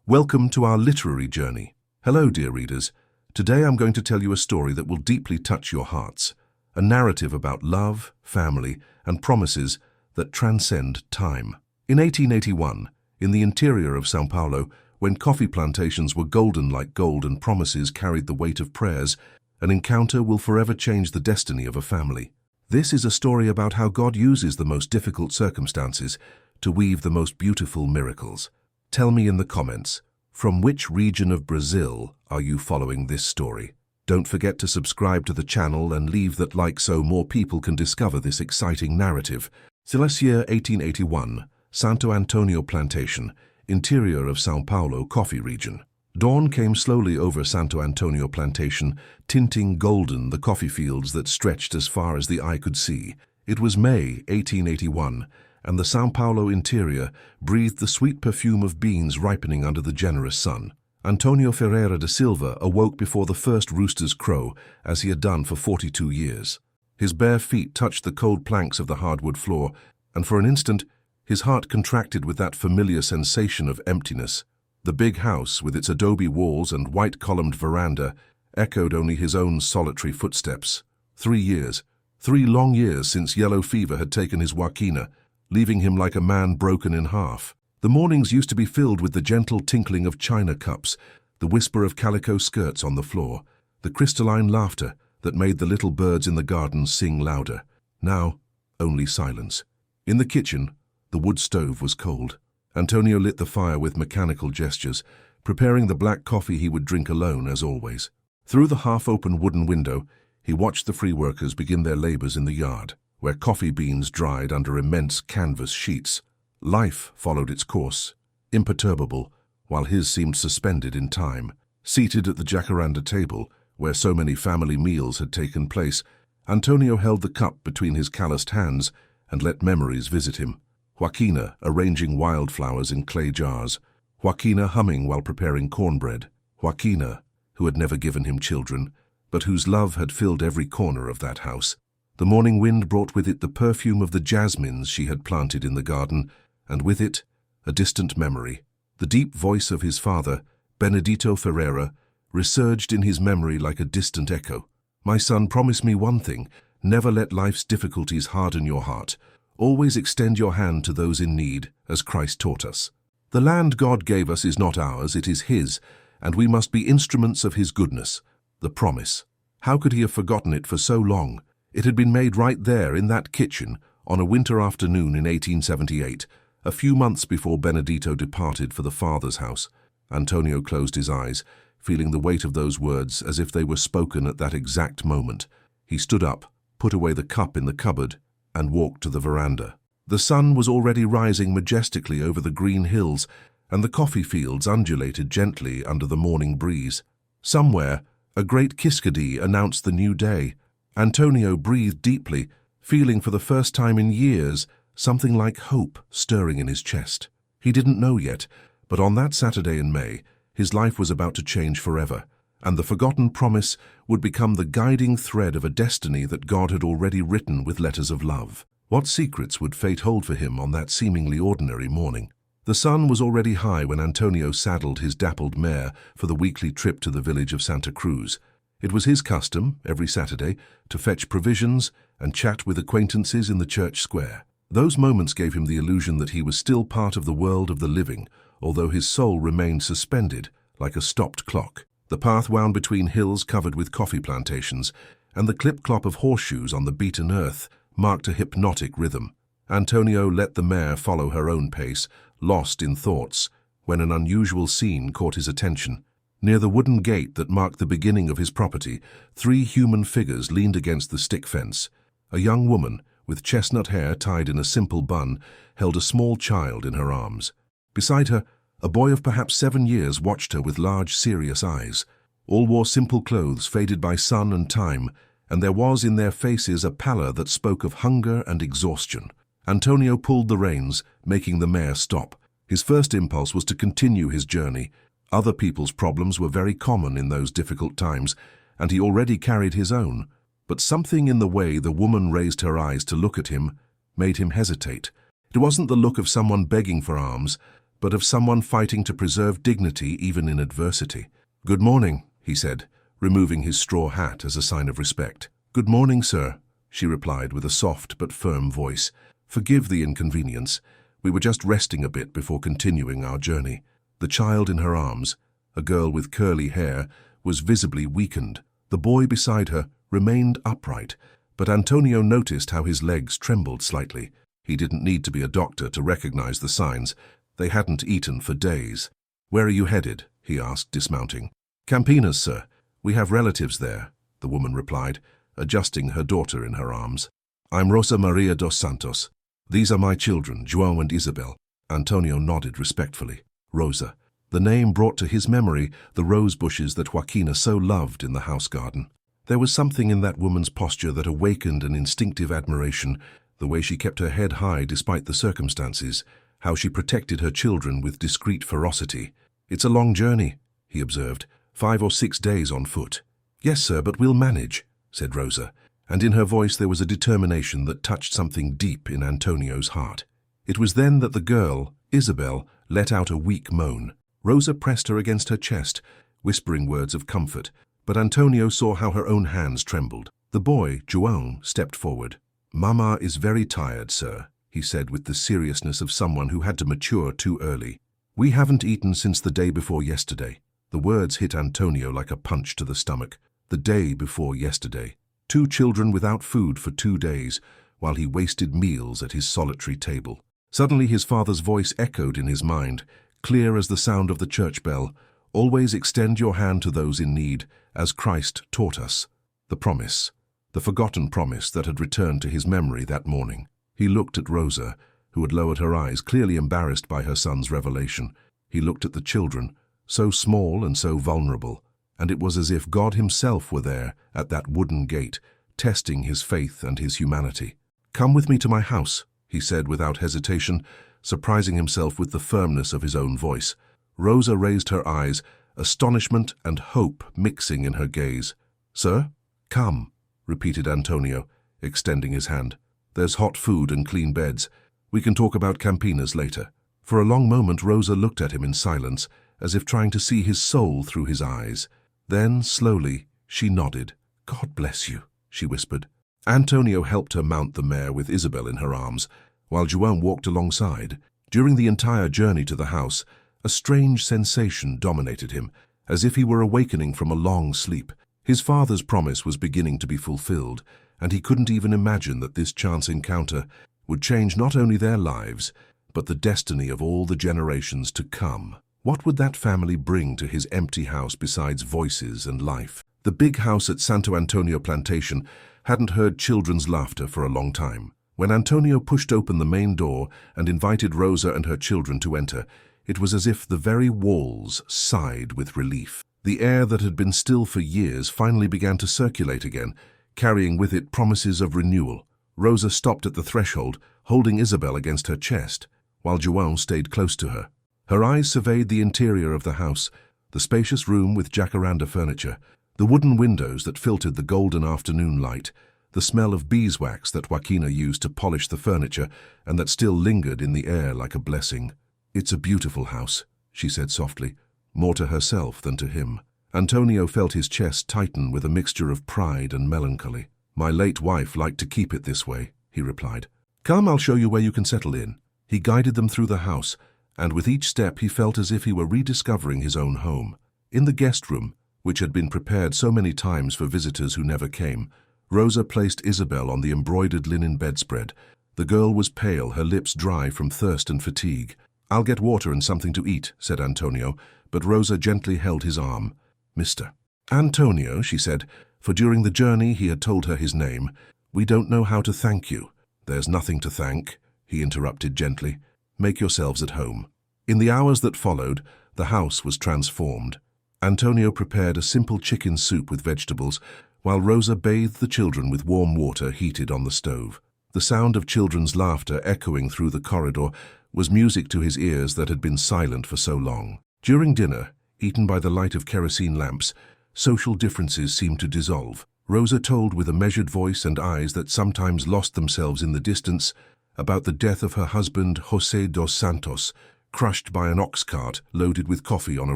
Welcome to our literary journey. Hello, dear readers. Today I'm going to tell you a story that will deeply touch your hearts. A narrative about love, family, and promises that transcend time. In 1881, in the interior of São Paulo, when coffee plantations were golden like gold and promises carried the weight of prayers, an encounter will forever change the destiny of a family. This is a story about how God uses the most difficult circumstances to weave the most beautiful miracles. Tell me in the comments, from which region of Brazil are you following this story? Don't forget to subscribe to the channel and leave that like so more people can discover this exciting narrative. Silesia 1881, Santo Antonio Plantation, interior of São Paulo coffee region. Dawn came slowly over Santo Antonio Plantation, tinting golden the coffee fields that stretched as far as the eye could see. It was May 1881, and the São Paulo interior breathed the sweet perfume of beans ripening under the generous sun. Antonio Ferreira da Silva awoke before the first rooster's crow, as he had done for 42 years. His bare feet touched the cold planks of the hardwood floor, and for an instant, his heart contracted with that familiar sensation of emptiness. The big house, with its adobe walls and white-columned veranda, echoed only his own solitary footsteps. 3 years, 3 long years since yellow fever had taken his Joaquina, leaving him like a man broken in half. The mornings used to be filled with the gentle tinkling of china cups, the whisper of calico skirts on the floor, the crystalline laughter that made the little birds in the garden sing louder. Now, only silence. In the kitchen, the wood stove was cold. Antonio lit the fire with mechanical gestures, preparing the black coffee he would drink alone as always. Through the half-open wooden window, he watched the free workers begin their labors in the yard, where coffee beans dried under immense canvas sheets. Life followed its course, imperturbable, while his seemed suspended in time. Seated at the jacaranda table, where so many family meals had taken place, Antonio held the cup between his calloused hands and let memories visit him. Joaquina arranging wildflowers in clay jars, Joaquina humming while preparing cornbread, Joaquina, who had never given him children, but whose love had filled every corner of that house. The morning wind brought with it the perfume of the jasmines she had planted in the garden, and with it, a distant memory. The deep voice of his father, Benedito Ferreira, resurged in his memory like a distant echo. "My son, promise me one thing. Never let life's difficulties harden your heart. Always extend your hand to those in need, as Christ taught us. The land God gave us is not ours, it is His, and we must be instruments of His goodness." The promise. How could he have forgotten it for so long? It had been made right there in that kitchen on a winter afternoon in 1878, a few months before Benedito departed for the Father's house. Antonio closed his eyes, feeling the weight of those words as if they were spoken at that exact moment. He stood up, put away the cup in the cupboard, and walked to the veranda. The sun was already rising majestically over the green hills, and the coffee fields undulated gently under the morning breeze. Somewhere, a great kiskadee announced the new day. Antonio breathed deeply, feeling for the first time in years something like hope stirring in his chest. He didn't know yet, but on that Saturday in May, his life was about to change forever, and the forgotten promise would become the guiding thread of a destiny that God had already written with letters of love. What secrets would fate hold for him on that seemingly ordinary morning? The sun was already high when Antonio saddled his dappled mare for the weekly trip to the village of Santa Cruz. It was his custom, every Saturday, to fetch provisions and chat with acquaintances in the church square. Those moments gave him the illusion that he was still part of the world of the living, although his soul remained suspended, like a stopped clock. The path wound between hills covered with coffee plantations, and the clip-clop of horseshoes on the beaten earth marked a hypnotic rhythm. Antonio let the mare follow her own pace, lost in thoughts, when an unusual scene caught his attention. Near the wooden gate that marked the beginning of his property, 3 human figures leaned against the stick fence. A young woman, with chestnut hair tied in a simple bun, held a small child in her arms. Beside her, a boy of perhaps 7 years watched her with large, serious eyes. All wore simple clothes faded by sun and time, and there was in their faces a pallor that spoke of hunger and exhaustion. Antonio pulled the reins, making the mare stop. His first impulse was to continue his journey. Other people's problems were very common in those difficult times, and he already carried his own. But something in the way the woman raised her eyes to look at him made him hesitate. It wasn't the look of someone begging for alms, but of someone fighting to preserve dignity even in adversity. "Good morning," he said, removing his straw hat as a sign of respect. "Good morning, sir," she replied with a soft but firm voice. "Forgive the inconvenience. We were just resting a bit before continuing our journey." The child in her arms, a girl with curly hair, was visibly weakened. The boy beside her remained upright, but Antonio noticed how his legs trembled slightly. He didn't need to be a doctor to recognize the signs. They hadn't eaten for days. "Where are you headed?" he asked, dismounting. "Campinas, sir. We have relatives there," the woman replied, adjusting her daughter in her arms. "I'm Rosa Maria dos Santos. These are my children, João and Isabel." Antonio nodded respectfully. Rosa. The name brought to his memory the rose bushes that Joaquina so loved in the house garden. There was something in that woman's posture that awakened an instinctive admiration, the way she kept her head high despite the circumstances, how she protected her children with discreet ferocity. "It's a long journey," he observed, 5 or 6 days on foot. "Yes, sir, but we'll manage," said Rosa, and in her voice there was a determination that touched something deep in Antonio's heart. It was then that the girl, Isabel, let out a weak moan. Rosa pressed her against her chest, whispering words of comfort, but Antonio saw how her own hands trembled. The boy, João, stepped forward. "Mama is very tired, sir," he said with the seriousness of someone who had to mature too early. "We haven't eaten since the day before yesterday." The words hit Antonio like a punch to the stomach. The day before yesterday. 2 children without food for 2 days, while he wasted meals at his solitary table. Suddenly his father's voice echoed in his mind, clear as the sound of the church bell. "Always extend your hand to those in need, as Christ taught us." The promise, the forgotten promise that had returned to his memory that morning. He looked at Rosa, who had lowered her eyes, clearly embarrassed by her son's revelation. He looked at the children, so small and so vulnerable, and it was as if God himself were there at that wooden gate, testing his faith and his humanity. "Come with me to my house," he said without hesitation, surprising himself with the firmness of his own voice. Rosa raised her eyes, astonishment and hope mixing in her gaze. "Sir? Come," repeated Antonio, extending his hand. "There's hot food and clean beds. We can talk about Campinas later." For a long moment Rosa looked at him in silence, as if trying to see his soul through his eyes. Then, slowly, she nodded. "God bless you," she whispered. Antonio helped her mount the mare with Isabel in her arms, while João walked alongside. During the entire journey to the house, a strange sensation dominated him, as if he were awakening from a long sleep. His father's promise was beginning to be fulfilled, and he couldn't even imagine that this chance encounter would change not only their lives, but the destiny of all the generations to come. What would that family bring to his empty house besides voices and life? The big house at Santo Antonio Plantation hadn't heard children's laughter for a long time. When Antonio pushed open the main door and invited Rosa and her children to enter, it was as if the very walls sighed with relief. The air that had been still for years finally began to circulate again, carrying with it promises of renewal. Rosa stopped at the threshold, holding Isabel against her chest, while João stayed close to her. Her eyes surveyed the interior of the house, the spacious room with jacaranda furniture, the wooden windows that filtered the golden afternoon light, the smell of beeswax that Joaquina used to polish the furniture and that still lingered in the air like a blessing. "It's a beautiful house," she said softly, more to herself than to him. Antonio felt his chest tighten with a mixture of pride and melancholy. "My late wife liked to keep it this way," he replied. "Come, I'll show you where you can settle in." He guided them through the house, and with each step he felt as if he were rediscovering his own home. In the guest room, which had been prepared so many times for visitors who never came, Rosa placed Isabel on the embroidered linen bedspread. The girl was pale, her lips dry from thirst and fatigue. "I'll get water and something to eat," said Antonio, but Rosa gently held his arm. "Mr. Antonio," she said, for during the journey he had told her his name. "We don't know how to thank you." "There's nothing to thank," he interrupted gently. "Make yourselves at home." In the hours that followed, the house was transformed. Antonio prepared a simple chicken soup with vegetables, while Rosa bathed the children with warm water heated on the stove. The sound of children's laughter echoing through the corridor was music to his ears that had been silent for so long. During dinner, eaten by the light of kerosene lamps, social differences seemed to dissolve. Rosa told with a measured voice and eyes that sometimes lost themselves in the distance about the death of her husband José dos Santos, crushed by an ox cart loaded with coffee on a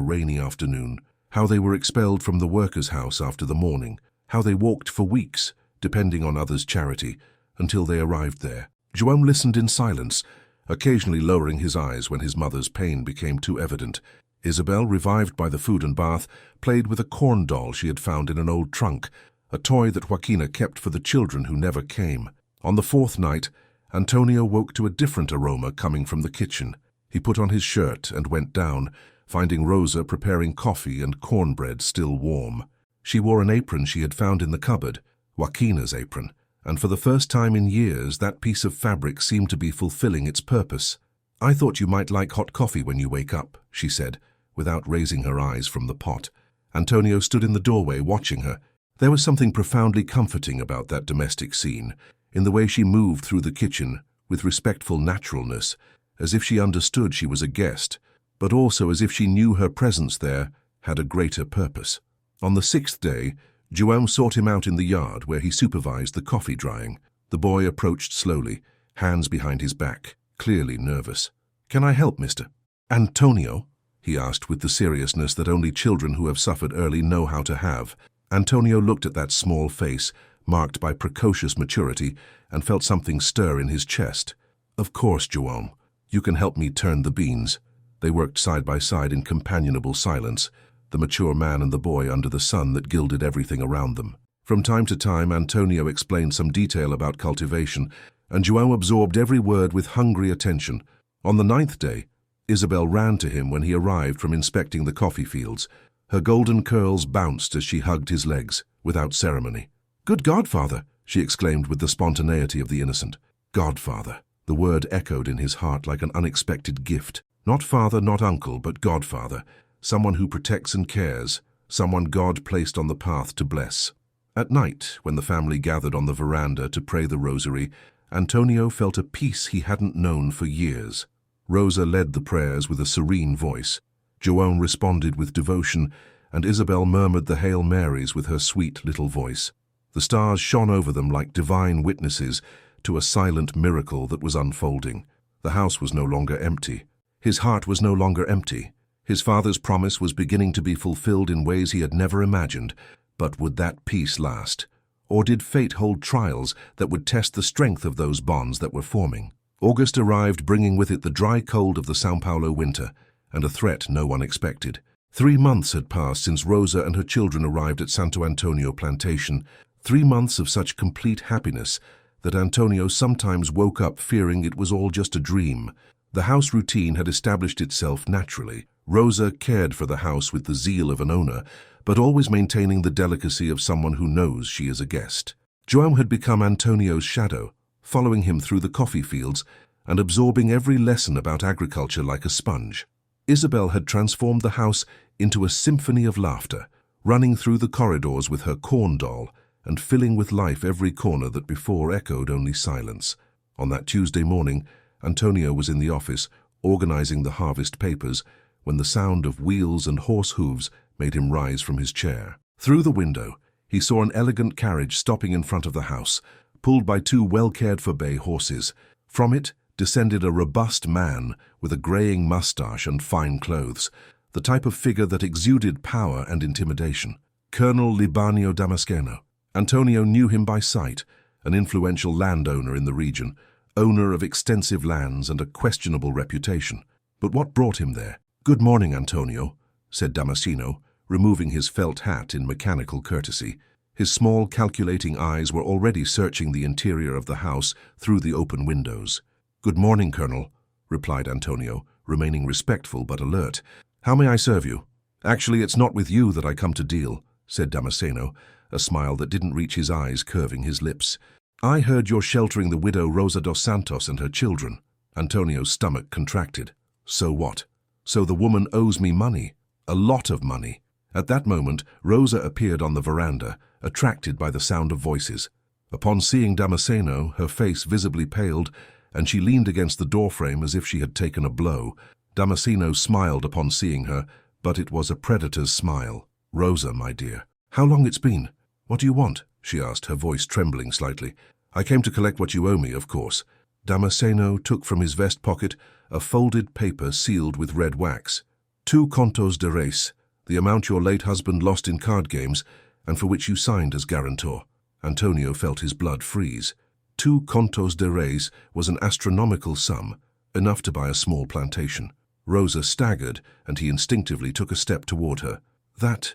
rainy afternoon, how they were expelled from the workers' house after the morning, how they walked for weeks, depending on others' charity, until they arrived there. João listened in silence, occasionally lowering his eyes when his mother's pain became too evident. Isabel, revived by the food and bath, played with a corn doll she had found in an old trunk, a toy that Joaquina kept for the children who never came. On the fourth night, Antonio woke to a different aroma coming from the kitchen. He put on his shirt and went down, finding Rosa preparing coffee and cornbread still warm. She wore an apron she had found in the cupboard, Joaquina's apron, and for the first time in years that piece of fabric seemed to be fulfilling its purpose. "I thought you might like hot coffee when you wake up," she said, without raising her eyes from the pot. Antonio stood in the doorway watching her. There was something profoundly comforting about that domestic scene, in the way she moved through the kitchen with respectful naturalness, as if she understood she was a guest, but also as if she knew her presence there had a greater purpose. On the sixth day, João sought him out in the yard where he supervised the coffee drying. The boy approached slowly, hands behind his back, clearly nervous. "Can I help, mister?" "Antonio?" he asked with the seriousness that only children who have suffered early know how to have. Antonio looked at that small face, marked by precocious maturity, and felt something stir in his chest. "Of course, João. You can help me turn the beans." They worked side by side in companionable silence, the mature man and the boy under the sun that gilded everything around them. From time to time, Antonio explained some detail about cultivation, and João absorbed every word with hungry attention. On the ninth day, Isabel ran to him when he arrived from inspecting the coffee fields. Her golden curls bounced as she hugged his legs, without ceremony. "Good godfather!" she exclaimed with the spontaneity of the innocent. Godfather. The word echoed in his heart like an unexpected gift. Not father, not uncle, but godfather. Someone who protects and cares. Someone God placed on the path to bless. At night, when the family gathered on the veranda to pray the rosary, Antonio felt a peace he hadn't known for years. Rosa led the prayers with a serene voice. João responded with devotion, and Isabel murmured the Hail Marys with her sweet little voice. The stars shone over them like divine witnesses to a silent miracle that was unfolding. The house was no longer empty. His heart was no longer empty. His father's promise was beginning to be fulfilled in ways he had never imagined. But would that peace last? Or did fate hold trials that would test the strength of those bonds that were forming? August arrived, bringing with it the dry cold of the São Paulo winter, and a threat no one expected. 3 months had passed since Rosa and her children arrived at Santo Antonio plantation. 3 months of such complete happiness that Antonio sometimes woke up fearing it was all just a dream. The house routine had established itself naturally. Rosa cared for the house with the zeal of an owner, but always maintaining the delicacy of someone who knows she is a guest. João had become Antonio's shadow, following him through the coffee fields and absorbing every lesson about agriculture like a sponge. Isabel had transformed the house into a symphony of laughter, running through the corridors with her corn doll and filling with life every corner that before echoed only silence. On that Tuesday morning, Antonio was in the office, organizing the harvest papers, when the sound of wheels and horse hooves made him rise from his chair. Through the window, he saw an elegant carriage stopping in front of the house, pulled by 2 well-cared-for bay horses. From it descended a robust man with a graying mustache and fine clothes, the type of figure that exuded power and intimidation. Colonel Libânio Damasceno. Antonio knew him by sight, an influential landowner in the region, owner of extensive lands and a questionable reputation. But what brought him there? "Good morning, Antonio," said Damasceno, removing his felt hat in mechanical courtesy. His small, calculating eyes were already searching the interior of the house through the open windows. "Good morning, Colonel," replied Antonio, remaining respectful but alert. "How may I serve you?" "Actually, it's not with you that I come to deal," said Damasceno, a smile that didn't reach his eyes curving his lips. "I heard you're sheltering the widow Rosa dos Santos and her children." Antonio's stomach contracted. "So what? So the woman owes me money. A lot of money." At that moment, Rosa appeared on the veranda, attracted by the sound of voices. Upon seeing Damasceno, her face visibly paled, and she leaned against the doorframe as if she had taken a blow. Damasceno smiled upon seeing her, but it was a predator's smile. "Rosa, my dear, how long it's been? What do you want?" she asked, her voice trembling slightly. "I came to collect what you owe me, of course." Damasceno took from his vest pocket a folded paper sealed with red wax. 2 contos de res, the amount your late husband lost in card games and for which you signed as guarantor. Antonio felt his blood freeze. 2 contos de res was an astronomical sum, enough to buy a small plantation. Rosa staggered, and he instinctively took a step toward her. That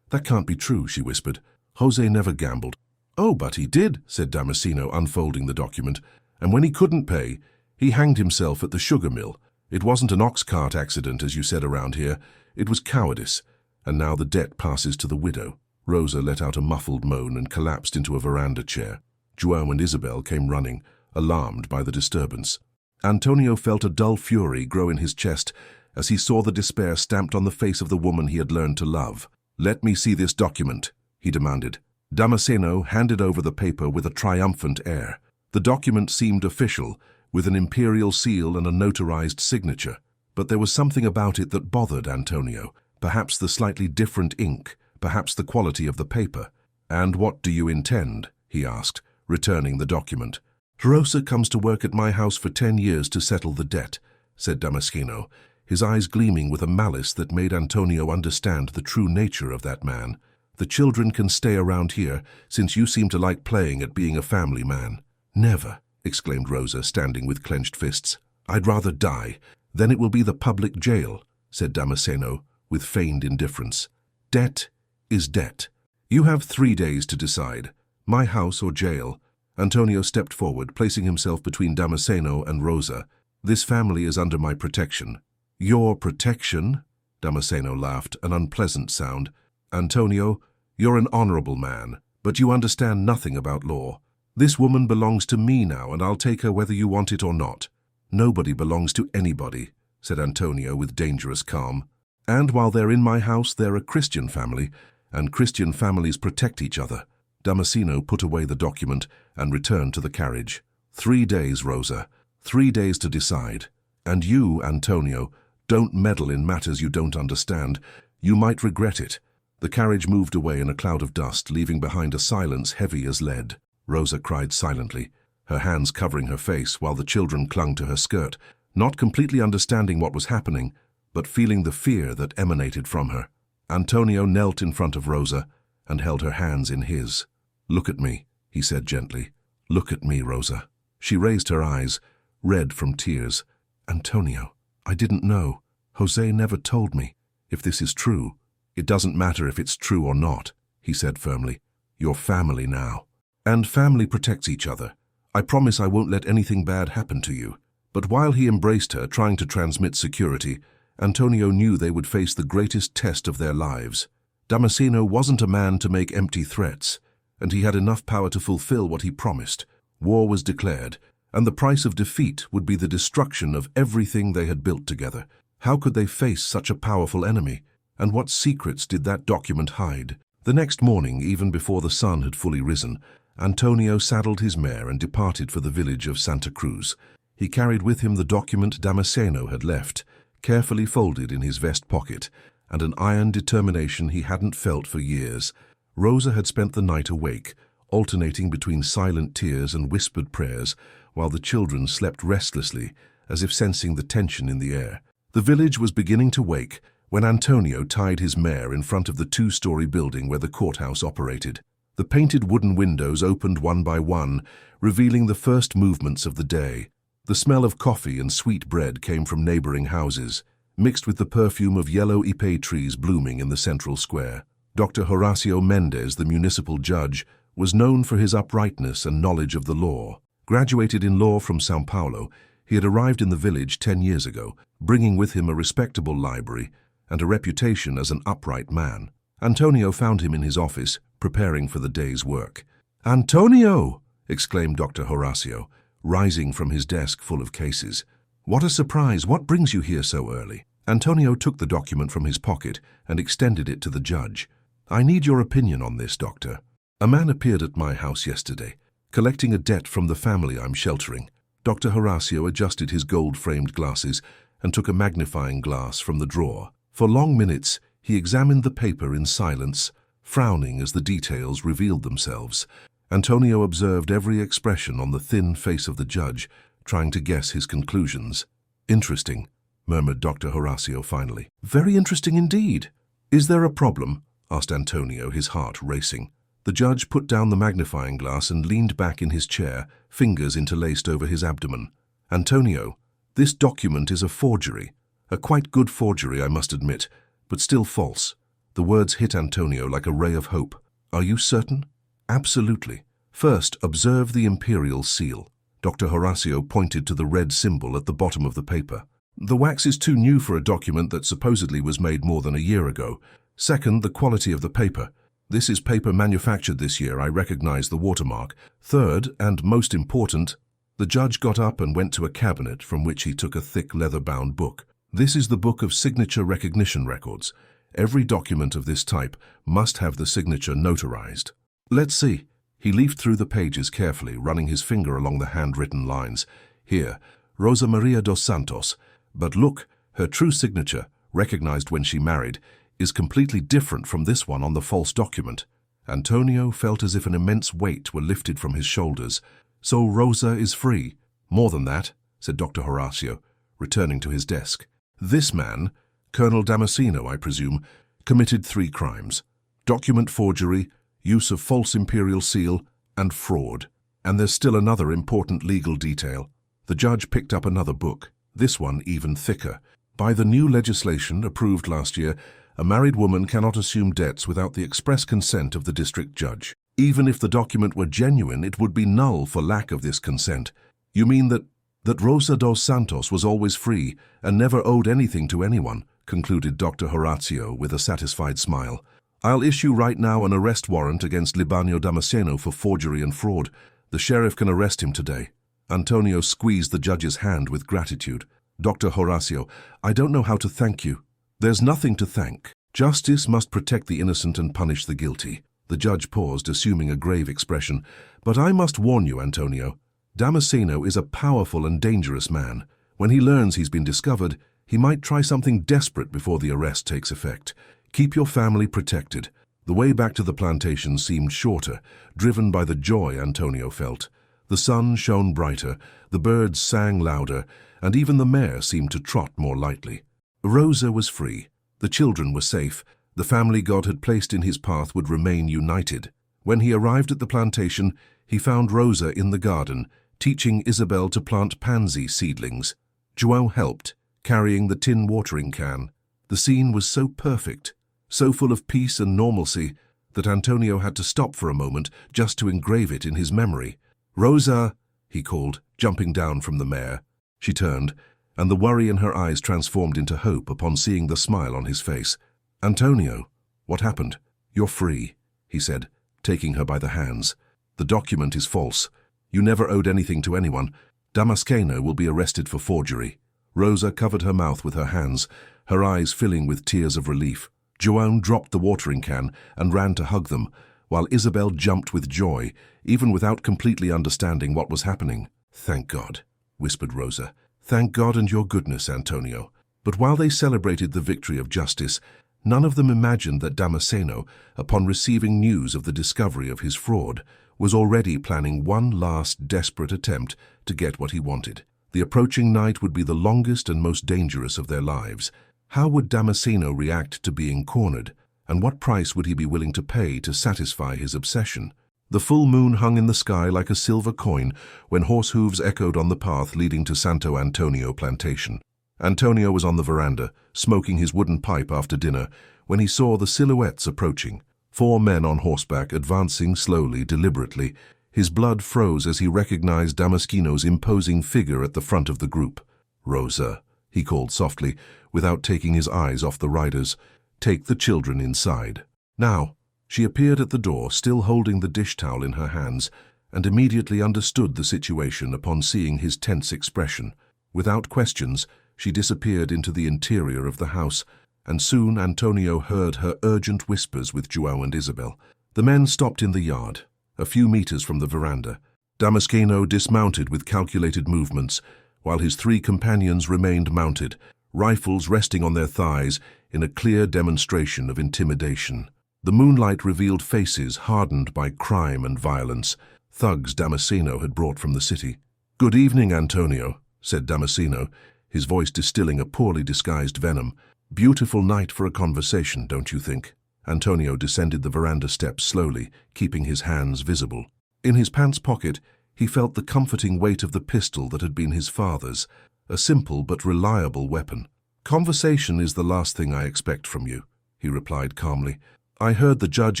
can't be true," she whispered. "Jose never gambled." "Oh, but he did," said Damasceno, unfolding the document. "And when he couldn't pay, he hanged himself at the sugar mill. It wasn't an ox cart accident, as you said around here. It was cowardice. And now the debt passes to the widow." Rosa let out a muffled moan and collapsed into a veranda chair. João and Isabel came running, alarmed by the disturbance. Antonio felt a dull fury grow in his chest as he saw the despair stamped on the face of the woman he had learned to love. "Let me see this document," he demanded. Damasceno handed over the paper with a triumphant air. The document seemed official, with an imperial seal and a notarized signature. But there was something about it that bothered Antonio, perhaps the slightly different ink, perhaps the quality of the paper. "And what do you intend?" he asked, returning the document. "Rosa comes to work at my house for 10 years to settle the debt," said Damasceno, his eyes gleaming with a malice that made Antonio understand the true nature of that man. "The children can stay around here, since you seem to like playing at being a family man." "Never," exclaimed Rosa, standing with clenched fists. "I'd rather die. Then it will be the public jail," said Damasceno, with feigned indifference. "Debt is debt. You have 3 days to decide, my house or jail." Antonio stepped forward, placing himself between Damasceno and Rosa. "This family is under my protection." "Your protection?" Damasceno laughed, an unpleasant sound. "Antonio, you're an honorable man, but you understand nothing about law. This woman belongs to me now, and I'll take her whether you want it or not." "Nobody belongs to anybody," said Antonio with dangerous calm. "And while they're in my house, they're a Christian family, and Christian families protect each other." Damasceno put away the document and returned to the carriage. 3 days, Rosa. 3 days to decide. And you, Antonio, don't meddle in matters you don't understand. You might regret it. The carriage moved away in a cloud of dust, leaving behind a silence heavy as lead. Rosa cried silently, her hands covering her face while the children clung to her skirt, not completely understanding what was happening, but feeling the fear that emanated from her. Antonio knelt in front of Rosa and held her hands in his. "Look at me," he said gently. "Look at me, Rosa." She raised her eyes, red from tears. "Antonio, I didn't know. Jose never told me. If this is true, it doesn't matter if it's true or not," he said firmly. "You're family now. And family protects each other. I promise I won't let anything bad happen to you." But while he embraced her, trying to transmit security, Antonio knew they would face the greatest test of their lives. Damasceno wasn't a man to make empty threats, and he had enough power to fulfill what he promised. War was declared, and the price of defeat would be the destruction of everything they had built together. How could they face such a powerful enemy? And what secrets did that document hide? The next morning, even before the sun had fully risen, Antonio saddled his mare and departed for the village of Santa Cruz. He carried with him the document Damasceno had left, carefully folded in his vest pocket, and an iron determination he hadn't felt for years. Rosa had spent the night awake, alternating between silent tears and whispered prayers, while the children slept restlessly, as if sensing the tension in the air. The village was beginning to wake when Antonio tied his mare in front of the 2-story building where the courthouse operated. The painted wooden windows opened one by one, revealing the first movements of the day. The smell of coffee and sweet bread came from neighboring houses, mixed with the perfume of yellow ipe trees blooming in the central square. Dr. Horacio Mendez, the municipal judge, was known for his uprightness and knowledge of the law. Graduated in law from São Paulo, he had arrived in the village 10 years ago, bringing with him a respectable library and a reputation as an upright man. Antonio found him in his office, preparing for the day's work. "Antonio!" exclaimed Dr. Horacio, rising from his desk full of cases. "What a surprise! What brings you here so early?" Antonio took the document from his pocket and extended it to the judge. "I need your opinion on this, doctor. A man appeared at my house yesterday, collecting a debt from the family I'm sheltering." Dr. Horacio adjusted his gold-framed glasses and took a magnifying glass from the drawer. For long minutes, he examined the paper in silence, frowning as the details revealed themselves. Antonio observed every expression on the thin face of the judge, trying to guess his conclusions. "Interesting," murmured Dr. Horacio finally. "Very interesting indeed. Is there a problem?" asked Antonio, his heart racing. The judge put down the magnifying glass and leaned back in his chair, fingers interlaced over his abdomen. "Antonio, this document is a forgery. A quite good forgery, I must admit, but still false." The words hit Antonio like a ray of hope. "Are you certain?" "Absolutely. First, observe the imperial seal." Dr. Horacio pointed to the red symbol at the bottom of the paper. "The wax is too new for a document that supposedly was made more than a year ago. Second, the quality of the paper. This is paper manufactured this year, I recognize the watermark. Third, and most important," the judge got up and went to a cabinet from which he took a thick leather-bound book. "This is the book of signature recognition records. Every document of this type must have the signature notarized. Let's see." He leafed through the pages carefully, running his finger along the handwritten lines. "Here, Rosa Maria dos Santos. But look, her true signature, recognized when she married, is completely different from this one on the false document." Antonio felt as if an immense weight were lifted from his shoulders. "So Rosa is free?" "More than that," said Dr. Horacio, returning to his desk. "This man, Colonel Damasceno, I presume, committed 3 crimes: document forgery, use of false imperial seal, and fraud. And there's still another important legal detail." The judge picked up another book, this one even thicker. "By the new legislation approved last year, a married woman cannot assume debts without the express consent of the district judge. Even if the document were genuine, it would be null for lack of this consent." "You mean that Rosa dos Santos was always free and never owed anything to anyone," concluded Dr. Horacio with a satisfied smile. "I'll issue right now an arrest warrant against Libano Damasceno for forgery and fraud. The sheriff can arrest him today." Antonio squeezed the judge's hand with gratitude. "Dr. Horacio, I don't know how to thank you." "There's nothing to thank. Justice must protect the innocent and punish the guilty." The judge paused, assuming a grave expression. "But I must warn you, Antonio, Damasceno is a powerful and dangerous man. When he learns he's been discovered, he might try something desperate before the arrest takes effect. Keep your family protected." The way back to the plantation seemed shorter, driven by the joy Antonio felt. The sun shone brighter, the birds sang louder, and even the mare seemed to trot more lightly. Rosa was free. The children were safe. The family God had placed in his path would remain united. When he arrived at the plantation, he found Rosa in the garden, teaching Isabel to plant pansy seedlings. João helped, carrying the tin watering can. The scene was so perfect, so full of peace and normalcy, that Antonio had to stop for a moment just to engrave it in his memory. "Rosa," he called, jumping down from the mare. She turned, and the worry in her eyes transformed into hope upon seeing the smile on his face. "Antonio, what happened?" "You're free," he said, taking her by the hands. "The document is false. You never owed anything to anyone. Damasceno will be arrested for forgery." Rosa covered her mouth with her hands, her eyes filling with tears of relief. João dropped the watering can and ran to hug them, while Isabel jumped with joy, even without completely understanding what was happening. "Thank God," whispered Rosa. "Thank God and your goodness, Antonio." But while they celebrated the victory of justice, none of them imagined that Damasceno, upon receiving news of the discovery of his fraud, was already planning one last desperate attempt to get what he wanted. The approaching night would be the longest and most dangerous of their lives. How would Damasceno react to being cornered, and what price would he be willing to pay to satisfy his obsession? The full moon hung in the sky like a silver coin when horse hooves echoed on the path leading to Santo Antonio plantation. Antonio was on the veranda, smoking his wooden pipe after dinner, when he saw the silhouettes approaching. 4 men on horseback advancing slowly, deliberately. His blood froze as he recognized Damasceno's imposing figure at the front of the group. "Rosa," he called softly, without taking his eyes off the riders. "Take the children inside." "Now." She appeared at the door, still holding the dish towel in her hands, and immediately understood the situation upon seeing his tense expression. Without questions, she disappeared into the interior of the house, and soon Antonio heard her urgent whispers with João and Isabel. The men stopped in the yard, a few meters from the veranda. Damasceno dismounted with calculated movements, while his 3 companions remained mounted, rifles resting on their thighs in a clear demonstration of intimidation. The moonlight revealed faces hardened by crime and violence, thugs Damasceno had brought from the city. "Good evening, Antonio," said Damasceno, his voice distilling a poorly disguised venom. "Beautiful night for a conversation, don't you think?" Antonio descended the veranda steps slowly, keeping his hands visible. In his pants pocket, he felt the comforting weight of the pistol that had been his father's, a simple but reliable weapon. "Conversation is the last thing I expect from you," he replied calmly. "I heard the judge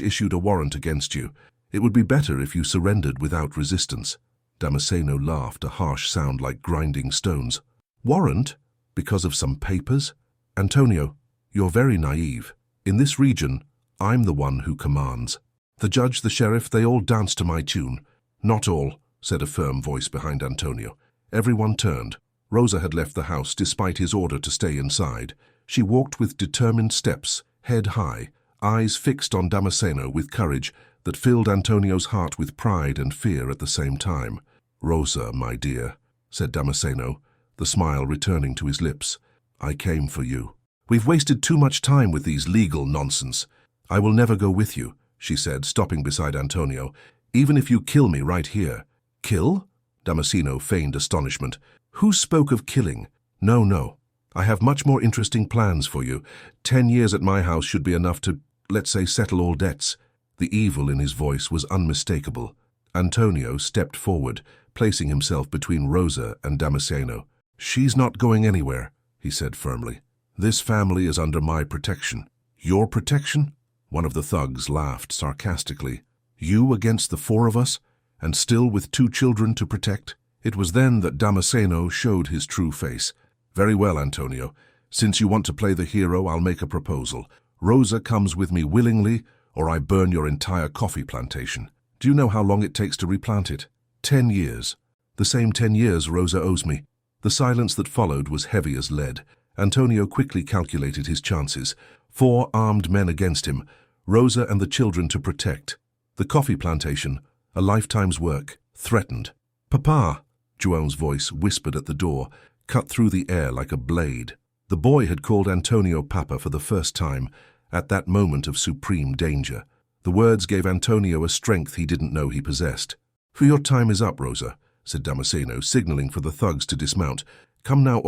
issued a warrant against you. It would be better if you surrendered without resistance." Damasceno laughed, a harsh sound like grinding stones. "Warrant? Because of some papers? Antonio, you're very naive. In this region, I'm the one who commands. The judge, the sheriff, they all dance to my tune." "Not all," said a firm voice behind Antonio. Everyone turned. Rosa had left the house despite his order to stay inside. She walked with determined steps, head high, eyes fixed on Damasceno with courage that filled Antonio's heart with pride and fear at the same time. "Rosa, my dear," said Damasceno, the smile returning to his lips. "I came for you. We've wasted too much time with these legal nonsense. I will never go with you," she said, stopping beside Antonio. "Even if you kill me right here." "Kill?" Damasceno feigned astonishment. "Who spoke of killing? No, no. I have much more interesting plans for you. 10 years at my house should be enough to, let's say, settle all debts." The evil in his voice was unmistakable. Antonio stepped forward, placing himself between Rosa and Damasceno. "She's not going anywhere," he said firmly. "This family is under my protection." "Your protection?" One of the thugs laughed sarcastically. "You against the 4 of us, and still with 2 children to protect?" It was then that Damasceno showed his true face. "Very well, Antonio. Since you want to play the hero, I'll make a proposal. Rosa comes with me willingly, or I burn your entire coffee plantation. Do you know how long it takes to replant it? 10 years. The same 10 years Rosa owes me." The silence that followed was heavy as lead. Antonio quickly calculated his chances. 4 armed men against him, Rosa and the children to protect. The coffee plantation, a lifetime's work, threatened. "Papa," João's voice, whispered at the door, cut through the air like a blade. The boy had called Antonio Papa for the first time, at that moment of supreme danger. The words gave Antonio a strength he didn't know he possessed. "For your time is up, Rosa," said Damasceno, signaling for the thugs to dismount. "Come now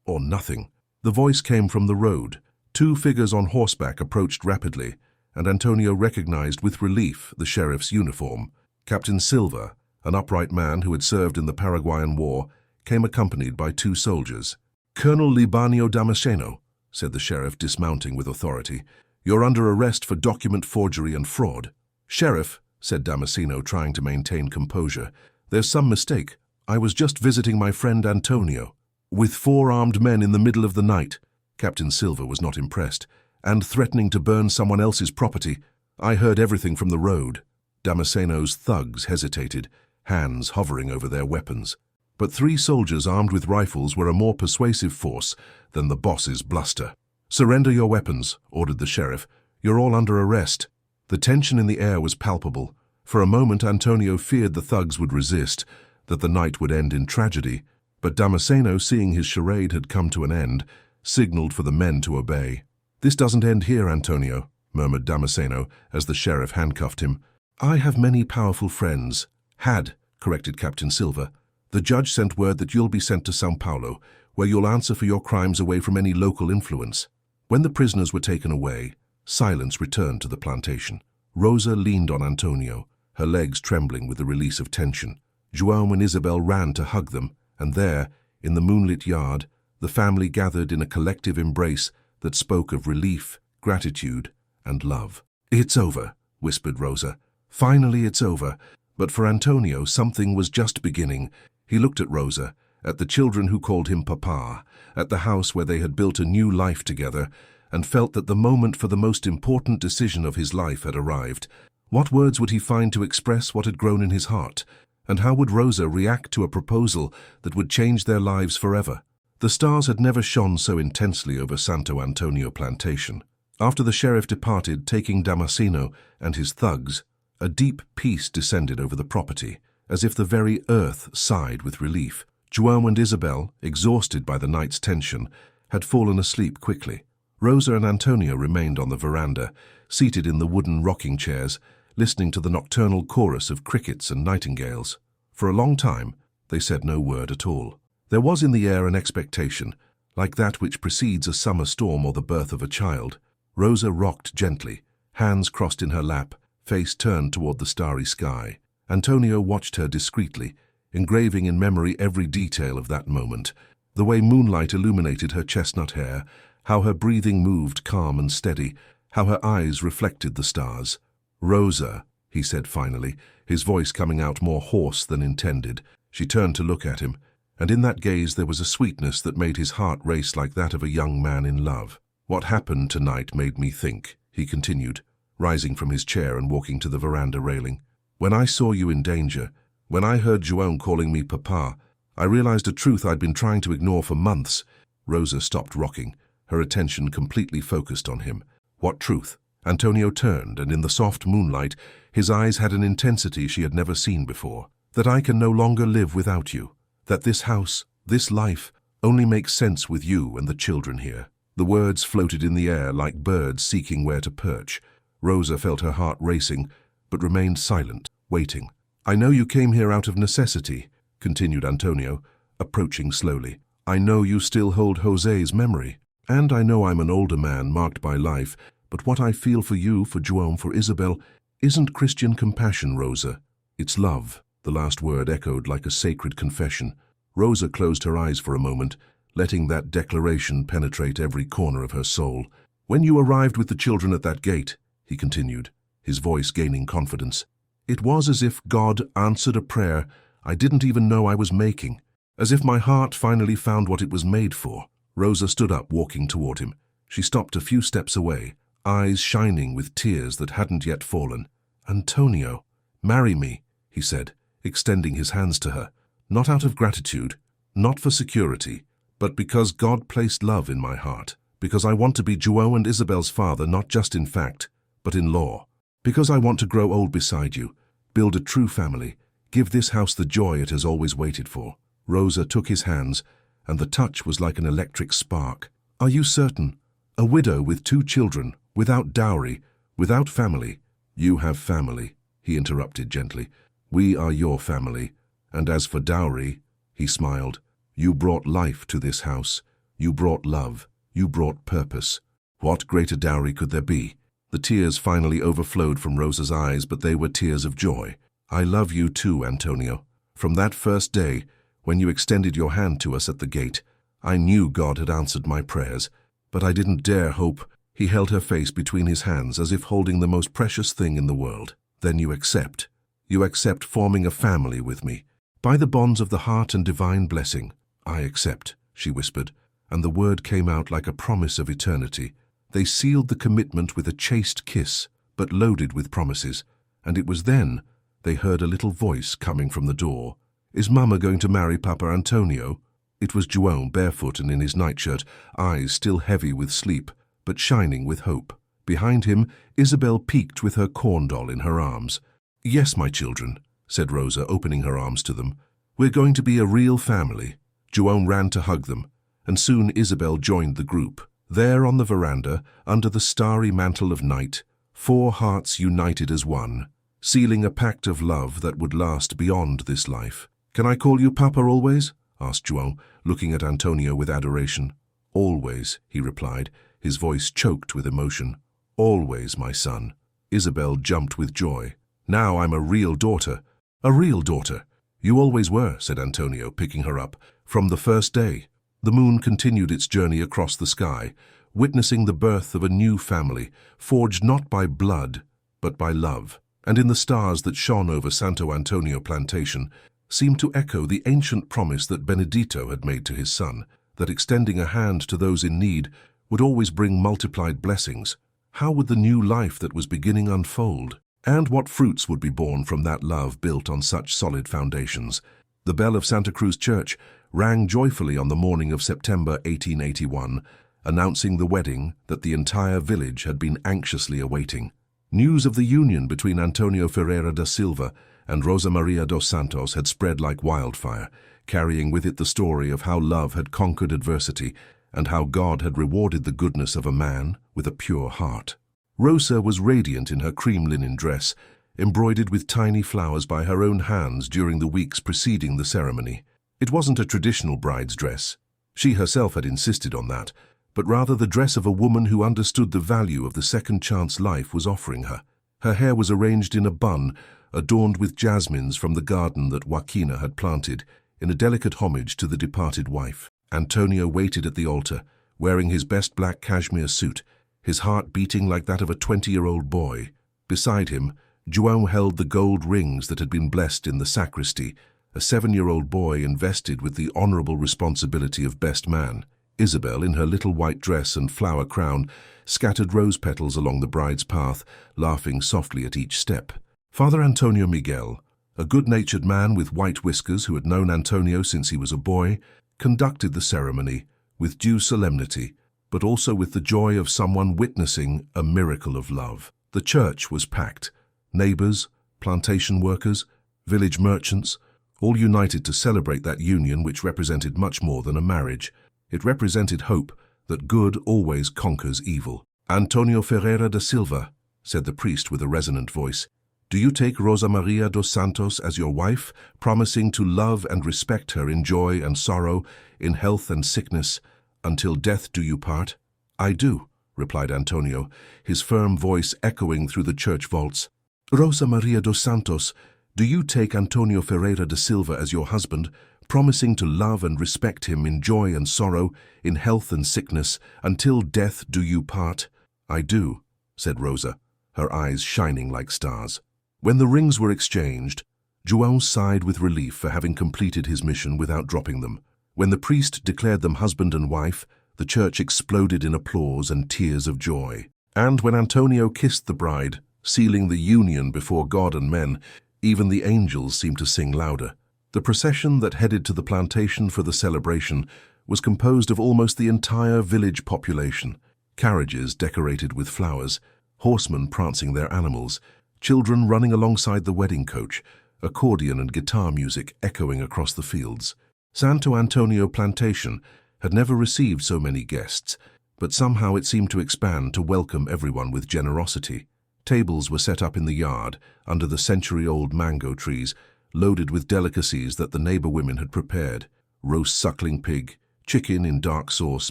or nothing." The voice came from the road. 2 figures on horseback approached rapidly, and Antonio recognized with relief the sheriff's uniform. Captain Silva, an upright man who had served in the Paraguayan War, came accompanied by 2 soldiers. "Colonel Libanio Damasceno," said the sheriff, dismounting with authority. "You're under arrest for document forgery and fraud." "Sheriff," said Damasceno, trying to maintain composure, "there's some mistake. I was just visiting my friend Antonio." "With 4 armed men in the middle of the night." Captain Silva was not impressed. "And threatening to burn someone else's property. I heard everything from the road." Damasceno's thugs hesitated, hands hovering over their weapons. But 3 soldiers armed with rifles were a more persuasive force than the boss's bluster. "Surrender your weapons," ordered the sheriff. "You're all under arrest." The tension in the air was palpable. For a moment Antonio feared the thugs would resist, that the night would end in tragedy. But Damasceno, seeing his charade had come to an end, signaled for the men to obey. "This doesn't end here, Antonio," murmured Damasceno as the sheriff handcuffed him. "I have many powerful friends." "Had," corrected Captain Silva. "The judge sent word that you'll be sent to São Paulo, where you'll answer for your crimes away from any local influence." When the prisoners were taken away, silence returned to the plantation. Rosa leaned on Antonio, her legs trembling with the release of tension. João and Isabel ran to hug them, and there, in the moonlit yard, the family gathered in a collective embrace that spoke of relief, gratitude, and love. "It's over," whispered Rosa. "Finally it's over." But for Antonio, something was just beginning. He looked at Rosa, at the children who called him Papa, at the house where they had built a new life together, and felt that the moment for the most important decision of his life had arrived. What words would he find to express what had grown in his heart? And how would Rosa react to a proposal that would change their lives forever? The stars had never shone so intensely over Santo Antonio plantation. After the sheriff departed, taking Damasceno and his thugs, a deep peace descended over the property, as if the very earth sighed with relief. João and Isabel, exhausted by the night's tension, had fallen asleep quickly. Rosa and Antonio remained on the veranda, seated in the wooden rocking chairs, listening to the nocturnal chorus of crickets and nightingales. For a long time, They said no word at all. There was in the air an expectation, like that which precedes a summer storm or the birth of a child. Rosa rocked gently, hands crossed in her lap, face turned toward the starry sky. Antonio watched her discreetly, engraving in memory every detail of that moment. The way moonlight illuminated her chestnut hair, how her breathing moved calm and steady, how her eyes reflected the stars. "Rosa," he said finally, his voice coming out more hoarse than intended. She turned to look at him, and in that gaze there was a sweetness that made his heart race like that of a young man in love. "What happened tonight made me think," he continued, rising from his chair and walking to the veranda railing. "When I saw you in danger, when I heard João calling me Papa, I realized a truth I'd been trying to ignore for months." Rosa stopped rocking, her attention completely focused on him. "What truth?" Antonio turned, and in the soft moonlight, his eyes had an intensity she had never seen before. "That I can no longer live without you. That this house, this life, only makes sense with you and the children here." The words floated in the air like birds seeking where to perch. Rosa felt her heart racing, but remained silent, waiting. "I know you came here out of necessity," continued Antonio, approaching slowly. "I know you still hold José's memory. And I know I'm an older man marked by life, but what I feel for you, for João, for Isabel, isn't Christian compassion, Rosa. It's love." The last word echoed like a sacred confession. Rosa closed her eyes for a moment, letting that declaration penetrate every corner of her soul. "When you arrived with the children at that gate," he continued, his voice gaining confidence, "it was as if God answered a prayer I didn't even know I was making, as if my heart finally found what it was made for." Rosa stood up, walking toward him. She stopped a few steps away, eyes shining with tears that hadn't yet fallen. "Antonio, marry me," he said, extending his hands to her, "not out of gratitude, not for security, but because God placed love in my heart, because I want to be João and Isabel's father, not just in fact, but in law, because I want to grow old beside you, build a true family, give this house the joy it has always waited for." Rosa took his hands, and the touch was like an electric spark. "Are you certain? A widow with 2 children, without dowry, without family." "You have family," he interrupted gently. "We are your family, and as for dowry," he smiled, "you brought life to this house. You brought love. You brought purpose. What greater dowry could there be?" The tears finally overflowed from Rosa's eyes, but they were tears of joy. "I love you too, Antonio. From that first day, when you extended your hand to us at the gate, I knew God had answered my prayers, but I didn't dare hope." He held her face between his hands as if holding the most precious thing in the world. "Then you accept. You accept forming a family with me. By the bonds of the heart and divine blessing, I accept," she whispered, and the word came out like a promise of eternity. They sealed the commitment with a chaste kiss, but loaded with promises, and it was then they heard a little voice coming from the door. "Is Mama going to marry Papa Antonio?" It was João, barefoot and in his nightshirt, eyes still heavy with sleep, but shining with hope. Behind him, Isabel peeked with her corn doll in her arms. "Yes, my children," said Rosa, opening her arms to them. "We're going to be a real family." João ran to hug them, and soon Isabel joined the group. There on the veranda, under the starry mantle of night, 4 hearts united as one, sealing a pact of love that would last beyond this life. "Can I call you Papa always?" asked João, looking at Antonio with adoration. "Always," he replied, his voice choked with emotion. "Always, my son." Isabel jumped with joy. "Now I'm a real daughter. A real daughter." "You always were," said Antonio, picking her up, "from the first day." The moon continued its journey across the sky, witnessing the birth of a new family, forged not by blood, but by love. And in the stars that shone over Santo Antonio plantation seemed to echo the ancient promise that Benedito had made to his son, that extending a hand to those in need would always bring multiplied blessings. How would the new life that was beginning unfold? And what fruits would be born from that love built on such solid foundations? The bell of Santa Cruz Church rang joyfully on the morning of September 1881, announcing the wedding that the entire village had been anxiously awaiting. News of the union between Antonio Ferreira da Silva and Rosa Maria dos Santos had spread like wildfire, carrying with it the story of how love had conquered adversity and how God had rewarded the goodness of a man with a pure heart. Rosa was radiant in her cream linen dress, embroidered with tiny flowers by her own hands during the weeks preceding the ceremony. It wasn't a traditional bride's dress. She herself had insisted on that, but rather the dress of a woman who understood the value of the second chance life was offering her. Her hair was arranged in a bun, adorned with jasmines from the garden that Joaquina had planted, in a delicate homage to the departed wife. Antonio waited at the altar, wearing his best black cashmere suit, his heart beating like that of a 20-year-old boy. Beside him, João held the gold rings that had been blessed in the sacristy, a 7-year-old boy invested with the honorable responsibility of best man. Isabel, in her little white dress and flower crown, scattered rose petals along the bride's path, laughing softly at each step. Father Antonio Miguel, a good-natured man with white whiskers who had known Antonio since he was a boy, conducted the ceremony with due solemnity, but also with the joy of someone witnessing a miracle of love. The church was packed. Neighbors, plantation workers, village merchants, all united to celebrate that union which represented much more than a marriage. It represented hope that good always conquers evil. "Antonio Ferreira da Silva," said the priest with a resonant voice, "do you take Rosa Maria dos Santos as your wife, promising to love and respect her in joy and sorrow, in health and sickness, until death do you part?" "I do," replied Antonio, his firm voice echoing through the church vaults. "Rosa Maria dos Santos, do you take Antonio Ferreira da Silva as your husband, promising to love and respect him in joy and sorrow, in health and sickness, until death do you part?" "I do," said Rosa, her eyes shining like stars. When the rings were exchanged, João sighed with relief for having completed his mission without dropping them. When the priest declared them husband and wife, the church exploded in applause and tears of joy. And when Antonio kissed the bride, sealing the union before God and men, even the angels seemed to sing louder. The procession that headed to the plantation for the celebration was composed of almost the entire village population, carriages decorated with flowers, horsemen prancing their animals, children running alongside the wedding coach, accordion and guitar music echoing across the fields. Santo Antonio Plantation had never received so many guests, but somehow it seemed to expand to welcome everyone with generosity. Tables were set up in the yard, under the century-old mango trees, loaded with delicacies that the neighbor women had prepared: roast suckling pig, chicken in dark sauce,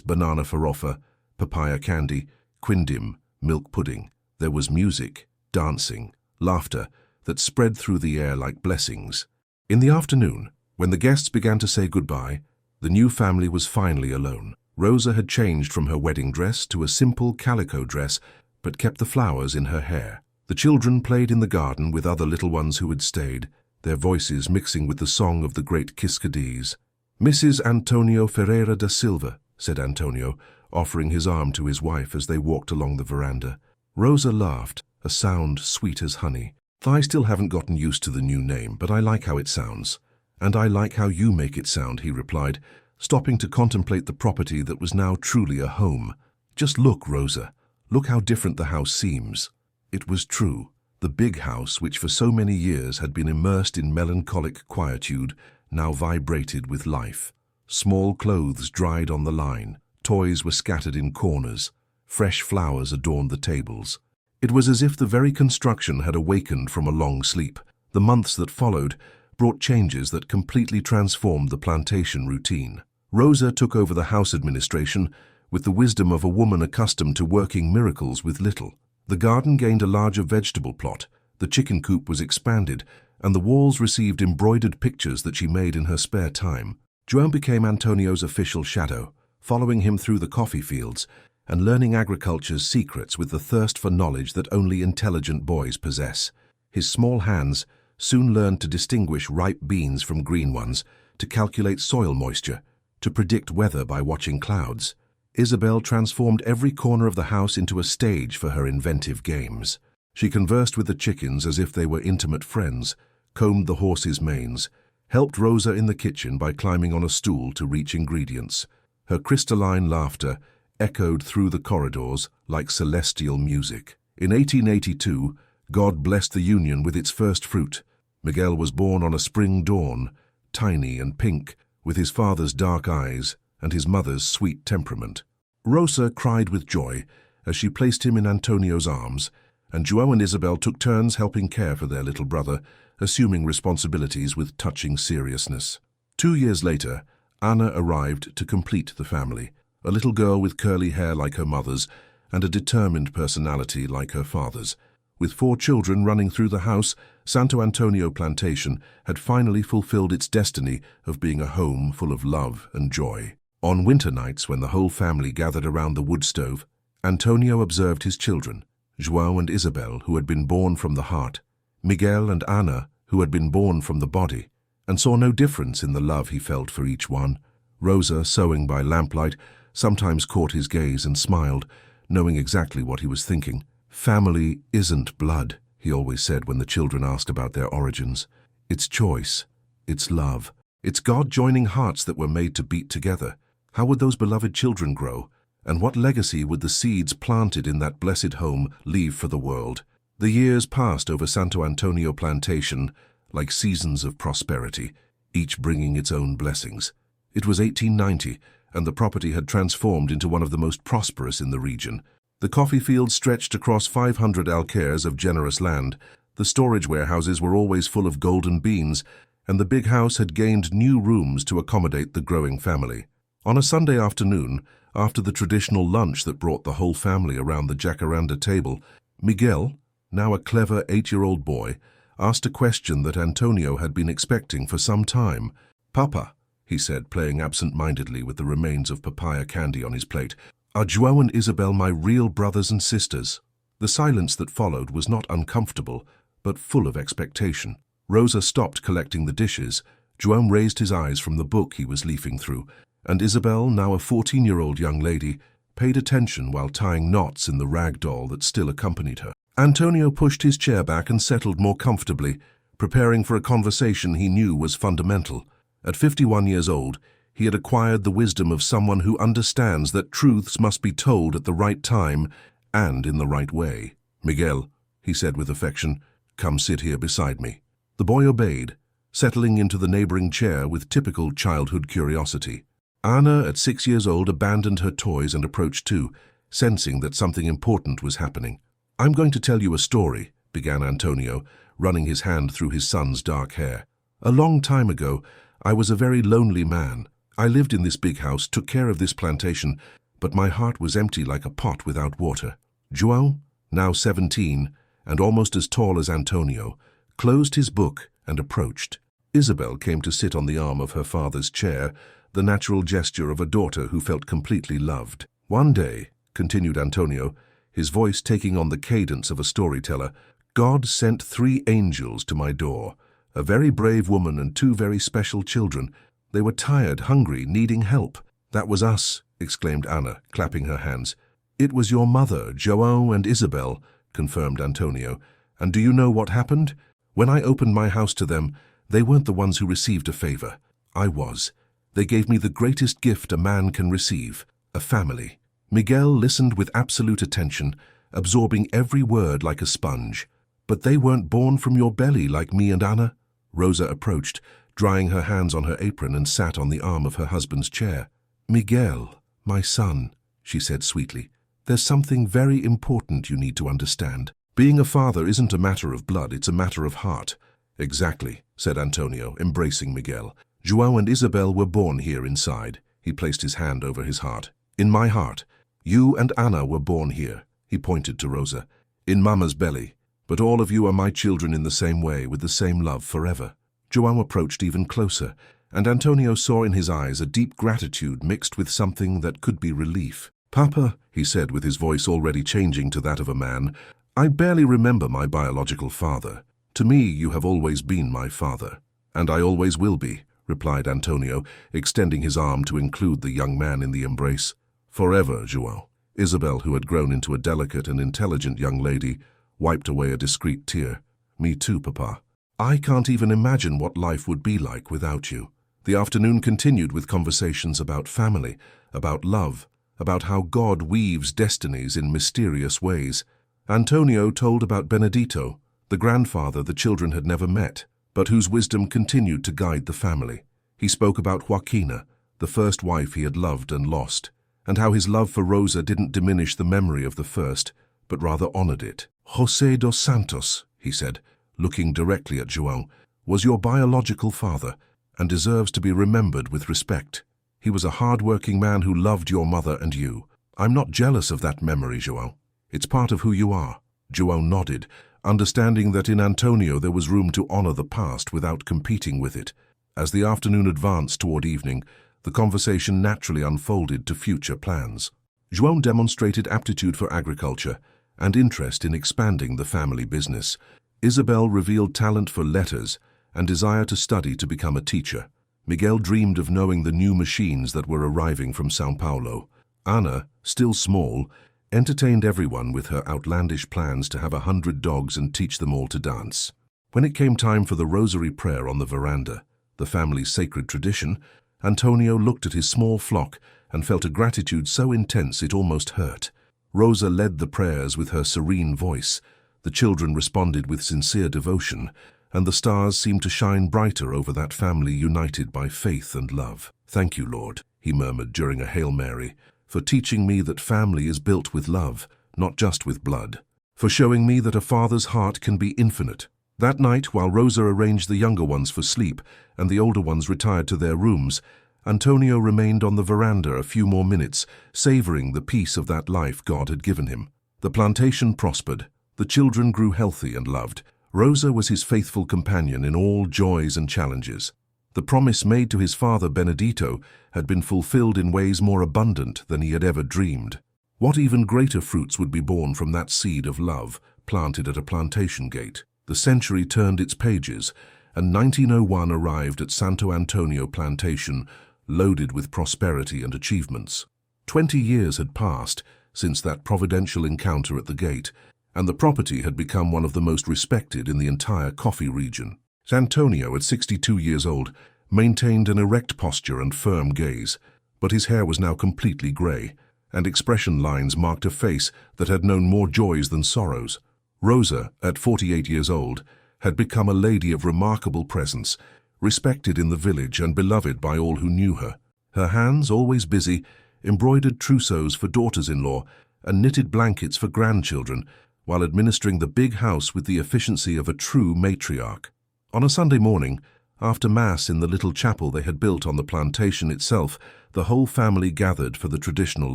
banana farofa, papaya candy, quindim, milk pudding. There was music, dancing, laughter that spread through the air like blessings. In the afternoon, when the guests began to say goodbye, the new family was finally alone. Rosa had changed from her wedding dress to a simple calico dress, but kept the flowers in her hair. The children played in the garden with other little ones who had stayed, their voices mixing with the song of the great Kiskadese. "Mrs. Antonio Ferreira da Silva," said Antonio, offering his arm to his wife as they walked along the veranda. Rosa laughed, a sound sweet as honey. "I still haven't gotten used to the new name, but I like how it sounds." "And I like how you make it sound," he replied, stopping to contemplate the property that was now truly a home. "Just look, Rosa. Look how different the house seems." It was true. The big house, which for so many years had been immersed in melancholic quietude, now vibrated with life. Small clothes dried on the line, toys were scattered in corners, fresh flowers adorned the tables. It was as if the very construction had awakened from a long sleep. The months that followed brought changes that completely transformed the plantation routine. Rosa took over the house administration with the wisdom of a woman accustomed to working miracles with little. The garden gained a larger vegetable plot, the chicken coop was expanded, and the walls received embroidered pictures that she made in her spare time. João became Antonio's official shadow, following him through the coffee fields and learning agriculture's secrets with the thirst for knowledge that only intelligent boys possess. His small hands soon learned to distinguish ripe beans from green ones, to calculate soil moisture, to predict weather by watching clouds. Isabel transformed every corner of the house into a stage for her inventive games. She conversed with the chickens as if they were intimate friends, combed the horses' manes, helped Rosa in the kitchen by climbing on a stool to reach ingredients. Her crystalline laughter echoed through the corridors like celestial music. In 1882, God blessed the union with its first fruit. Miguel was born on a spring dawn, tiny and pink, with his father's dark eyes and his mother's sweet temperament. Rosa cried with joy as she placed him in Antonio's arms, and João and Isabel took turns helping care for their little brother, assuming responsibilities with touching seriousness. 2 years later, Anna arrived to complete the family, a little girl with curly hair like her mother's and a determined personality like her father's. With 4 children running through the house, Santo Antonio Plantation had finally fulfilled its destiny of being a home full of love and joy. On winter nights, when the whole family gathered around the wood stove, Antonio observed his children, João and Isabel, who had been born from the heart, Miguel and Ana, who had been born from the body, and saw no difference in the love he felt for each one. Rosa, sewing by lamplight, sometimes caught his gaze and smiled, knowing exactly what he was thinking. "Family isn't blood," he always said when the children asked about their origins. "It's choice. It's love. It's God joining hearts that were made to beat together." How would those beloved children grow? And what legacy would the seeds planted in that blessed home leave for the world? The years passed over Santo Antonio Plantation like seasons of prosperity, each bringing its own blessings. It was 1890, and the property had transformed into one of the most prosperous in the region. The coffee fields stretched across 500 acres of generous land, the storage warehouses were always full of golden beans, and the big house had gained new rooms to accommodate the growing family. On a Sunday afternoon, after the traditional lunch that brought the whole family around the jacaranda table, Miguel, now a clever 8-year-old boy, asked a question that Antonio had been expecting for some time. "Papa," he said, playing absent-mindedly with the remains of papaya candy on his plate, "are João and Isabel my real brothers and sisters?" The silence that followed was not uncomfortable, but full of expectation. Rosa stopped collecting the dishes, João raised his eyes from the book he was leafing through, and Isabel, now a 14-year-old young lady, paid attention while tying knots in the rag doll that still accompanied her. Antonio pushed his chair back and settled more comfortably, preparing for a conversation he knew was fundamental. At 51 years old, he had acquired the wisdom of someone who understands that truths must be told at the right time and in the right way. "Miguel," he said with affection, "come sit here beside me." The boy obeyed, settling into the neighboring chair with typical childhood curiosity. Ana, at 6 years old, abandoned her toys and approached too, sensing that something important was happening. "I'm going to tell you a story," began Antonio, running his hand through his son's dark hair. "A long time ago, I was a very lonely man. I lived in this big house, took care of this plantation, but my heart was empty like a pot without water." João, now 17, and almost as tall as Antonio, closed his book and approached. Isabel came to sit on the arm of her father's chair, the natural gesture of a daughter who felt completely loved. "One day," continued Antonio, his voice taking on the cadence of a storyteller, "God sent 3 angels to my door, a very brave woman and 2 very special children. They were tired, hungry, needing help." "That was us," exclaimed Anna, clapping her hands. "It was your mother, João and Isabel," confirmed Antonio. "And do you know what happened? When I opened my house to them, they weren't the ones who received a favor. I was. They gave me the greatest gift a man can receive, a family." Miguel listened with absolute attention, absorbing every word like a sponge. "But they weren't born from your belly like me and Anna?" Rosa approached, drying her hands on her apron, and sat on the arm of her husband's chair. "Miguel, my son," she said sweetly, "there's something very important you need to understand. Being a father isn't a matter of blood, it's a matter of heart." "Exactly," said Antonio, embracing Miguel. "João and Isabel were born here inside." He placed his hand over his heart. "In my heart. You and Anna were born here." He pointed to Rosa. "In Mama's belly. But all of you are my children in the same way, with the same love forever." João approached even closer, and Antonio saw in his eyes a deep gratitude mixed with something that could be relief. "Papa," he said with his voice already changing to that of a man, "I barely remember my biological father. To me, you have always been my father." "And I always will be," replied Antonio, extending his arm to include the young man in the embrace. "Forever, João." Isabel, who had grown into a delicate and intelligent young lady, wiped away a discreet tear. "Me too, Papa. I can't even imagine what life would be like without you." The afternoon continued with conversations about family, about love, about how God weaves destinies in mysterious ways. Antonio told about Benedito, the grandfather the children had never met, but whose wisdom continued to guide the family. He spoke about Joaquina, the first wife he had loved and lost, and how his love for Rosa didn't diminish the memory of the first, but rather honored it. José dos Santos, he said, looking directly at João, was your biological father and deserves to be remembered with respect. He was a hard-working man who loved your mother and you. I'm not jealous of that memory, João. It's part of who you are. João nodded, understanding that in Antonio there was room to honor the past without competing with it. As the afternoon advanced toward evening, the conversation naturally unfolded to future plans. João demonstrated aptitude for agriculture and interest in expanding the family business. Isabel revealed talent for letters and desire to study to become a teacher. Miguel dreamed of knowing the new machines that were arriving from São Paulo. Ana, still small, entertained everyone with her outlandish plans to have 100 dogs and teach them all to dance. When it came time for the rosary prayer on the veranda, the family's sacred tradition, Antonio looked at his small flock and felt a gratitude so intense it almost hurt. Rosa led the prayers with her serene voice. The children responded with sincere devotion, and the stars seemed to shine brighter over that family united by faith and love. "Thank you, Lord," he murmured during a Hail Mary, "for teaching me that family is built with love, not just with blood, for showing me that a father's heart can be infinite." That night, while Rosa arranged the younger ones for sleep and the older ones retired to their rooms, Antonio remained on the veranda a few more minutes, savoring the peace of that life God had given him. The plantation prospered. The children grew healthy and loved. Rosa was his faithful companion in all joys and challenges. The promise made to his father Benedito had been fulfilled in ways more abundant than he had ever dreamed. What even greater fruits would be born from that seed of love planted at a plantation gate? The century turned its pages, and 1901 arrived at Santo Antonio Plantation, loaded with prosperity and achievements. 20 years had passed since that providential encounter at the gate, and the property had become one of the most respected in the entire coffee region. Antonio, at 62 years old, maintained an erect posture and firm gaze, but his hair was now completely grey, and expression lines marked a face that had known more joys than sorrows. Rosa, at 48 years old, had become a lady of remarkable presence, respected in the village and beloved by all who knew her. Her hands, always busy, embroidered trousseaux for daughters-in-law and knitted blankets for grandchildren, while administering the big house with the efficiency of a true matriarch. On a Sunday morning, after Mass in the little chapel they had built on the plantation itself, the whole family gathered for the traditional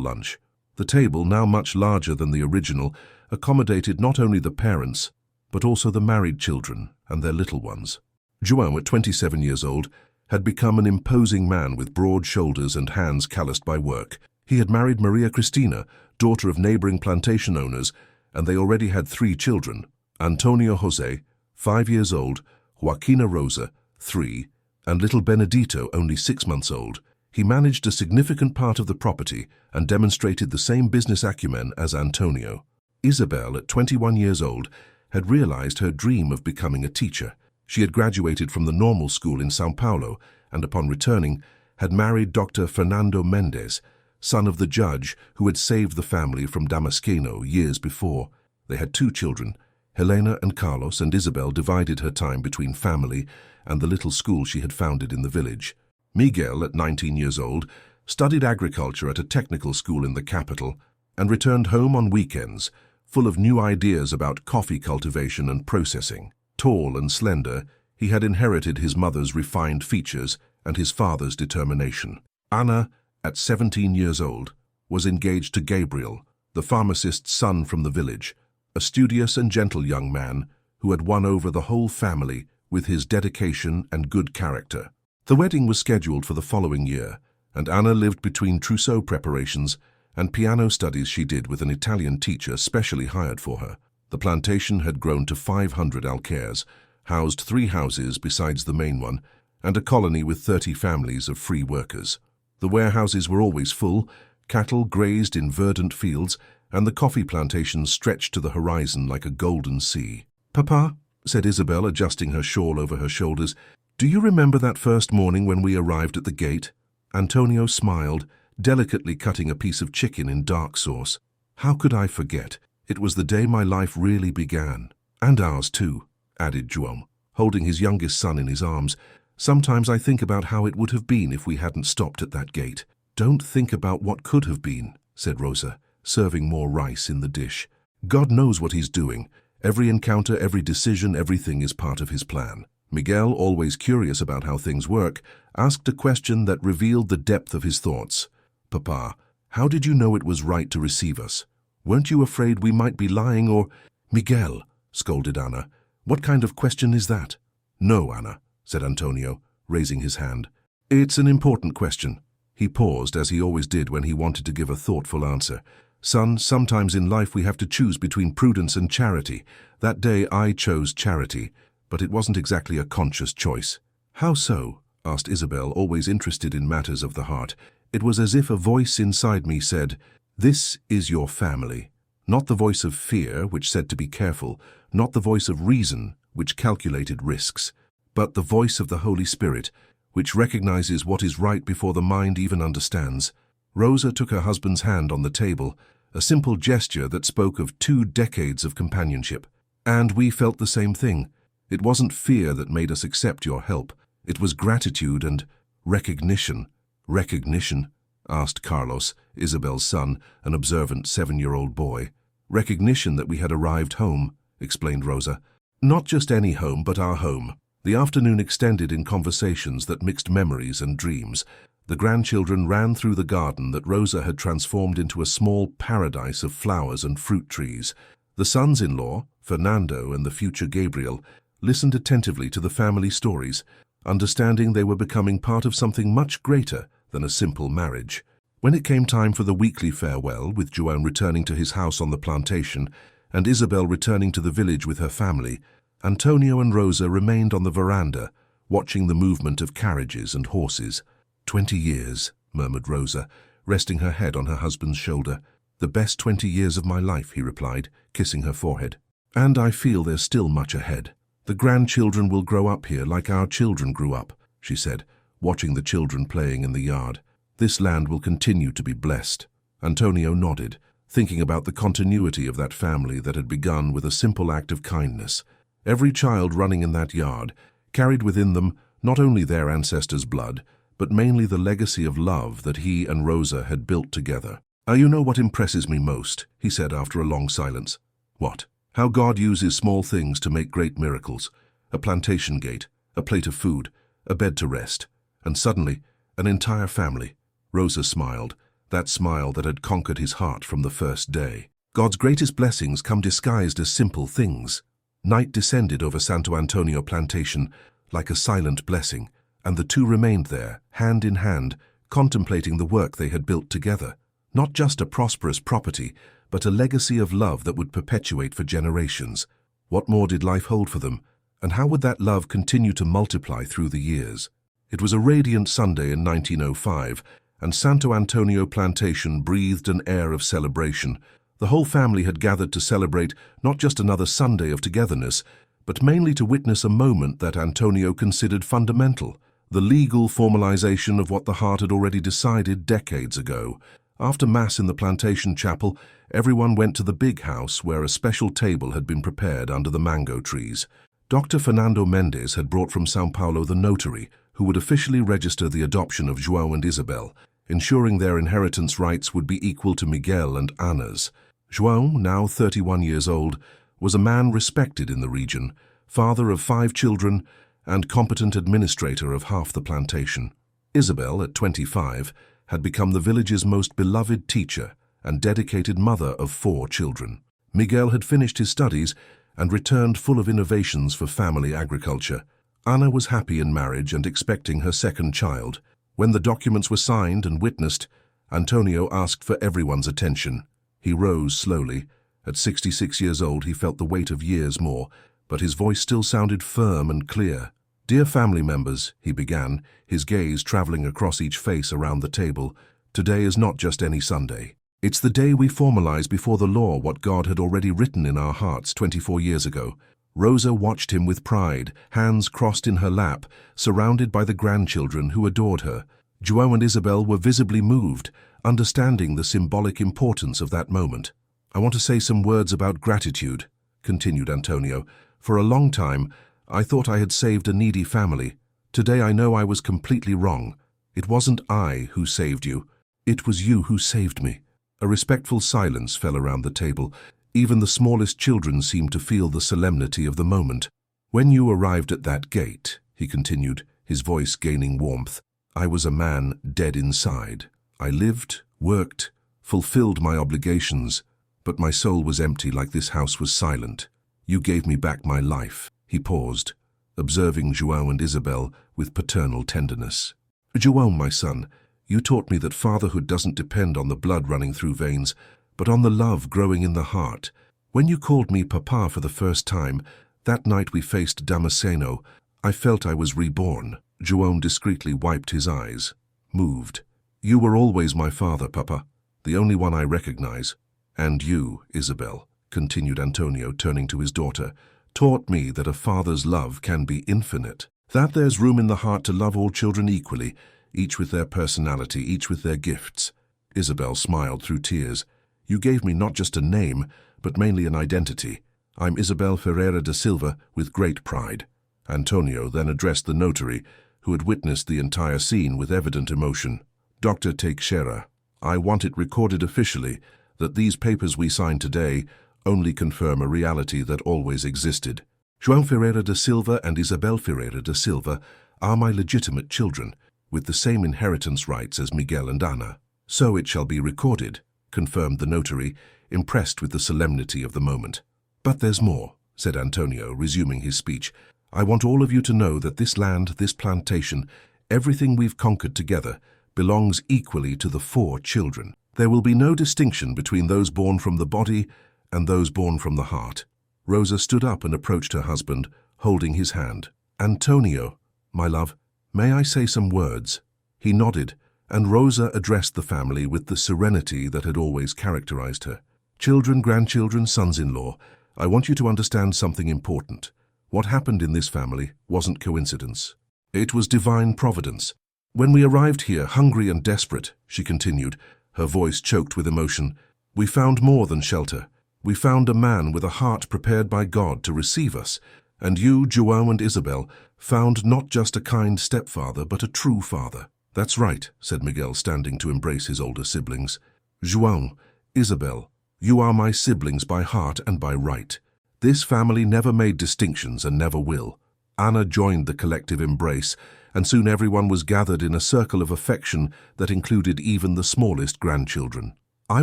lunch. The table, now much larger than the original, accommodated not only the parents, but also the married children and their little ones. João, at 27 years old, had become an imposing man with broad shoulders and hands calloused by work. He had married Maria Cristina, daughter of neighboring plantation owners, and they already had 3 children: Antonio José, 5 years old, Joaquina Rosa, 3, and little Benedito, only 6 months old. He managed a significant part of the property and demonstrated the same business acumen as Antonio. Isabel, at 21 years old, had realized her dream of becoming a teacher. She had graduated from the normal school in São Paulo and, upon returning, had married Dr. Fernando Mendes, son of the judge who had saved the family from Damasceno years before. They had 2 children. Helena and Carlos, and Isabel divided her time between family and the little school she had founded in the village. Miguel, at 19 years old, studied agriculture at a technical school in the capital and returned home on weekends, full of new ideas about coffee cultivation and processing. Tall and slender, he had inherited his mother's refined features and his father's determination. Ana, at 17 years old, was engaged to Gabriel, the pharmacist's son from the village, a studious and gentle young man who had won over the whole family with his dedication and good character. The wedding was scheduled for the following year, and Ana lived between trousseau preparations and piano studies she did with an Italian teacher specially hired for her. The plantation had grown to 500 alqueires, housed 3 houses besides the main one, and a colony with 30 families of free workers. The warehouses were always full, cattle grazed in verdant fields, and the coffee plantations stretched to the horizon like a golden sea. "Papa," said Isabel, adjusting her shawl over her shoulders, "do you remember that first morning when we arrived at the gate?" Antonio smiled, delicately cutting a piece of chicken in dark sauce. "How could I forget? It was the day my life really began." "And ours too," added João, holding his youngest son in his arms. "Sometimes I think about how it would have been if we hadn't stopped at that gate." "Don't think about what could have been," said Rosa, serving more rice in the dish. God knows what he's doing. Every encounter, every decision, everything is part of his plan. Miguel, always curious about how things work, asked a question that revealed the depth of his thoughts. Papa, how did you know it was right to receive us? Weren't you afraid we might be lying or— Miguel, scolded Ana. What kind of question is that? No, Ana, said Antonio, raising his hand. It's an important question. He paused, as he always did when he wanted to give a thoughtful answer. Son, sometimes in life we have to choose between prudence and charity. That day I chose charity, but it wasn't exactly a conscious choice. How so? Asked Isabel, always interested in matters of the heart. It was as if a voice inside me said, "This is your family." Not the voice of fear, which said to be careful, not the voice of reason, which calculated risks, but the voice of the Holy Spirit, which recognizes what is right before the mind even understands. Rosa took her husband's hand on the table, a simple gesture that spoke of 2 decades of companionship. And we felt the same thing. It wasn't fear that made us accept your help. It was gratitude and recognition. Recognition? Asked Carlos, Isabel's son, an observant 7-year-old boy. Recognition that we had arrived home, explained Rosa. Not just any home, but our home. The afternoon extended in conversations that mixed memories and dreams. The grandchildren ran through the garden that Rosa had transformed into a small paradise of flowers and fruit trees. The sons-in-law, Fernando and the future Gabriel, listened attentively to the family stories, understanding they were becoming part of something much greater than a simple marriage. When it came time for the weekly farewell, with João returning to his house on the plantation and Isabel returning to the village with her family, Antonio and Rosa remained on the veranda, watching the movement of carriages and horses. 20 years, murmured Rosa, resting her head on her husband's shoulder. The best 20 years of my life, he replied, kissing her forehead. And I feel there's still much ahead. The grandchildren will grow up here like our children grew up, she said, watching the children playing in the yard. This land will continue to be blessed. Antonio nodded, thinking about the continuity of that family that had begun with a simple act of kindness. Every child running in that yard carried within them not only their ancestors' blood, but mainly the legacy of love that he and Rosa had built together. You know what impresses me most, he said after a long silence. What? How God uses small things to make great miracles. A plantation gate, a plate of food, a bed to rest, and suddenly, an entire family. Rosa smiled, that smile that had conquered his heart from the first day. God's greatest blessings come disguised as simple things. Night descended over Santo Antonio plantation like a silent blessing, and the two remained there, hand in hand, contemplating the work they had built together. Not just a prosperous property, but a legacy of love that would perpetuate for generations. What more did life hold for them, and how would that love continue to multiply through the years? It was a radiant Sunday in 1905, and Santo Antonio plantation breathed an air of celebration. The whole family had gathered to celebrate not just another Sunday of togetherness, but mainly to witness a moment that Antonio considered fundamental, the legal formalization of what the heart had already decided decades ago. After Mass in the plantation chapel, everyone went to the big house where a special table had been prepared under the mango trees. Dr. Fernando Mendes had brought from São Paulo the notary, who would officially register the adoption of João and Isabel, ensuring their inheritance rights would be equal to Miguel and Ana's. João, now 31 years old, was a man respected in the region, father of 5 children, and competent administrator of half the plantation. Isabel, at 25, had become the village's most beloved teacher and dedicated mother of 4 children. Miguel had finished his studies and returned full of innovations for family agriculture. Ana was happy in marriage and expecting her second child. When the documents were signed and witnessed, Antonio asked for everyone's attention. He rose slowly. At 66 years old, he felt the weight of years more, but his voice still sounded firm and clear. "Dear family members," he began, his gaze traveling across each face around the table, "today is not just any Sunday. It's the day we formalize before the law what God had already written in our hearts 24 years ago." Rosa watched him with pride, hands crossed in her lap, surrounded by the grandchildren who adored her. João and Isabel were visibly moved, understanding the symbolic importance of that moment. "I want to say some words about gratitude," continued Antonio. "For a long time, I thought I had saved a needy family. Today I know I was completely wrong. It wasn't I who saved you. It was you who saved me." A respectful silence fell around the table. Even the smallest children seemed to feel the solemnity of the moment. "When you arrived at that gate," he continued, his voice gaining warmth, "I was a man dead inside. I lived, worked, fulfilled my obligations, but my soul was empty like this house was silent. You gave me back my life." He paused, observing João and Isabel with paternal tenderness. "João, my son, you taught me that fatherhood doesn't depend on the blood running through veins, but on the love growing in the heart. When you called me Papa for the first time, that night we faced Damasceno, I felt I was reborn." João discreetly wiped his eyes, moved. "You were always my father, Papa, the only one I recognize. And you, Isabel," continued Antonio, turning to his daughter, "taught me that a father's love can be infinite, that there's room in the heart to love all children equally, each with their personality, each with their gifts." Isabel smiled through tears. "You gave me not just a name, but mainly an identity. I'm Isabel Ferreira da Silva with great pride." Antonio then addressed the notary, who had witnessed the entire scene with evident emotion. "Dr. Teixeira, I want it recorded officially that these papers we sign today only confirm a reality that always existed. João Ferreira da Silva and Isabel Ferreira da Silva are my legitimate children, with the same inheritance rights as Miguel and Ana. So it shall be recorded," confirmed the notary, impressed with the solemnity of the moment. "But there's more," said Antonio, resuming his speech. "I want all of you to know that this land, this plantation, everything we've conquered together, belongs equally to the 4 children. There will be no distinction between those born from the body and those born from the heart." Rosa stood up and approached her husband, holding his hand. "Antonio, my love, may I say some words?" He nodded, and Rosa addressed the family with the serenity that had always characterized her. "Children, grandchildren, sons-in-law, I want you to understand something important. What happened in this family wasn't coincidence. It was divine providence. When we arrived here, hungry and desperate," she continued, her voice choked with emotion, "we found more than shelter. We found a man with a heart prepared by God to receive us, and you, João and Isabel, found not just a kind stepfather, but a true father." "That's right," said Miguel, standing to embrace his older siblings. "João, Isabel, you are my siblings by heart and by right. This family never made distinctions and never will." Ana joined the collective embrace, and soon everyone was gathered in a circle of affection that included even the smallest grandchildren. "I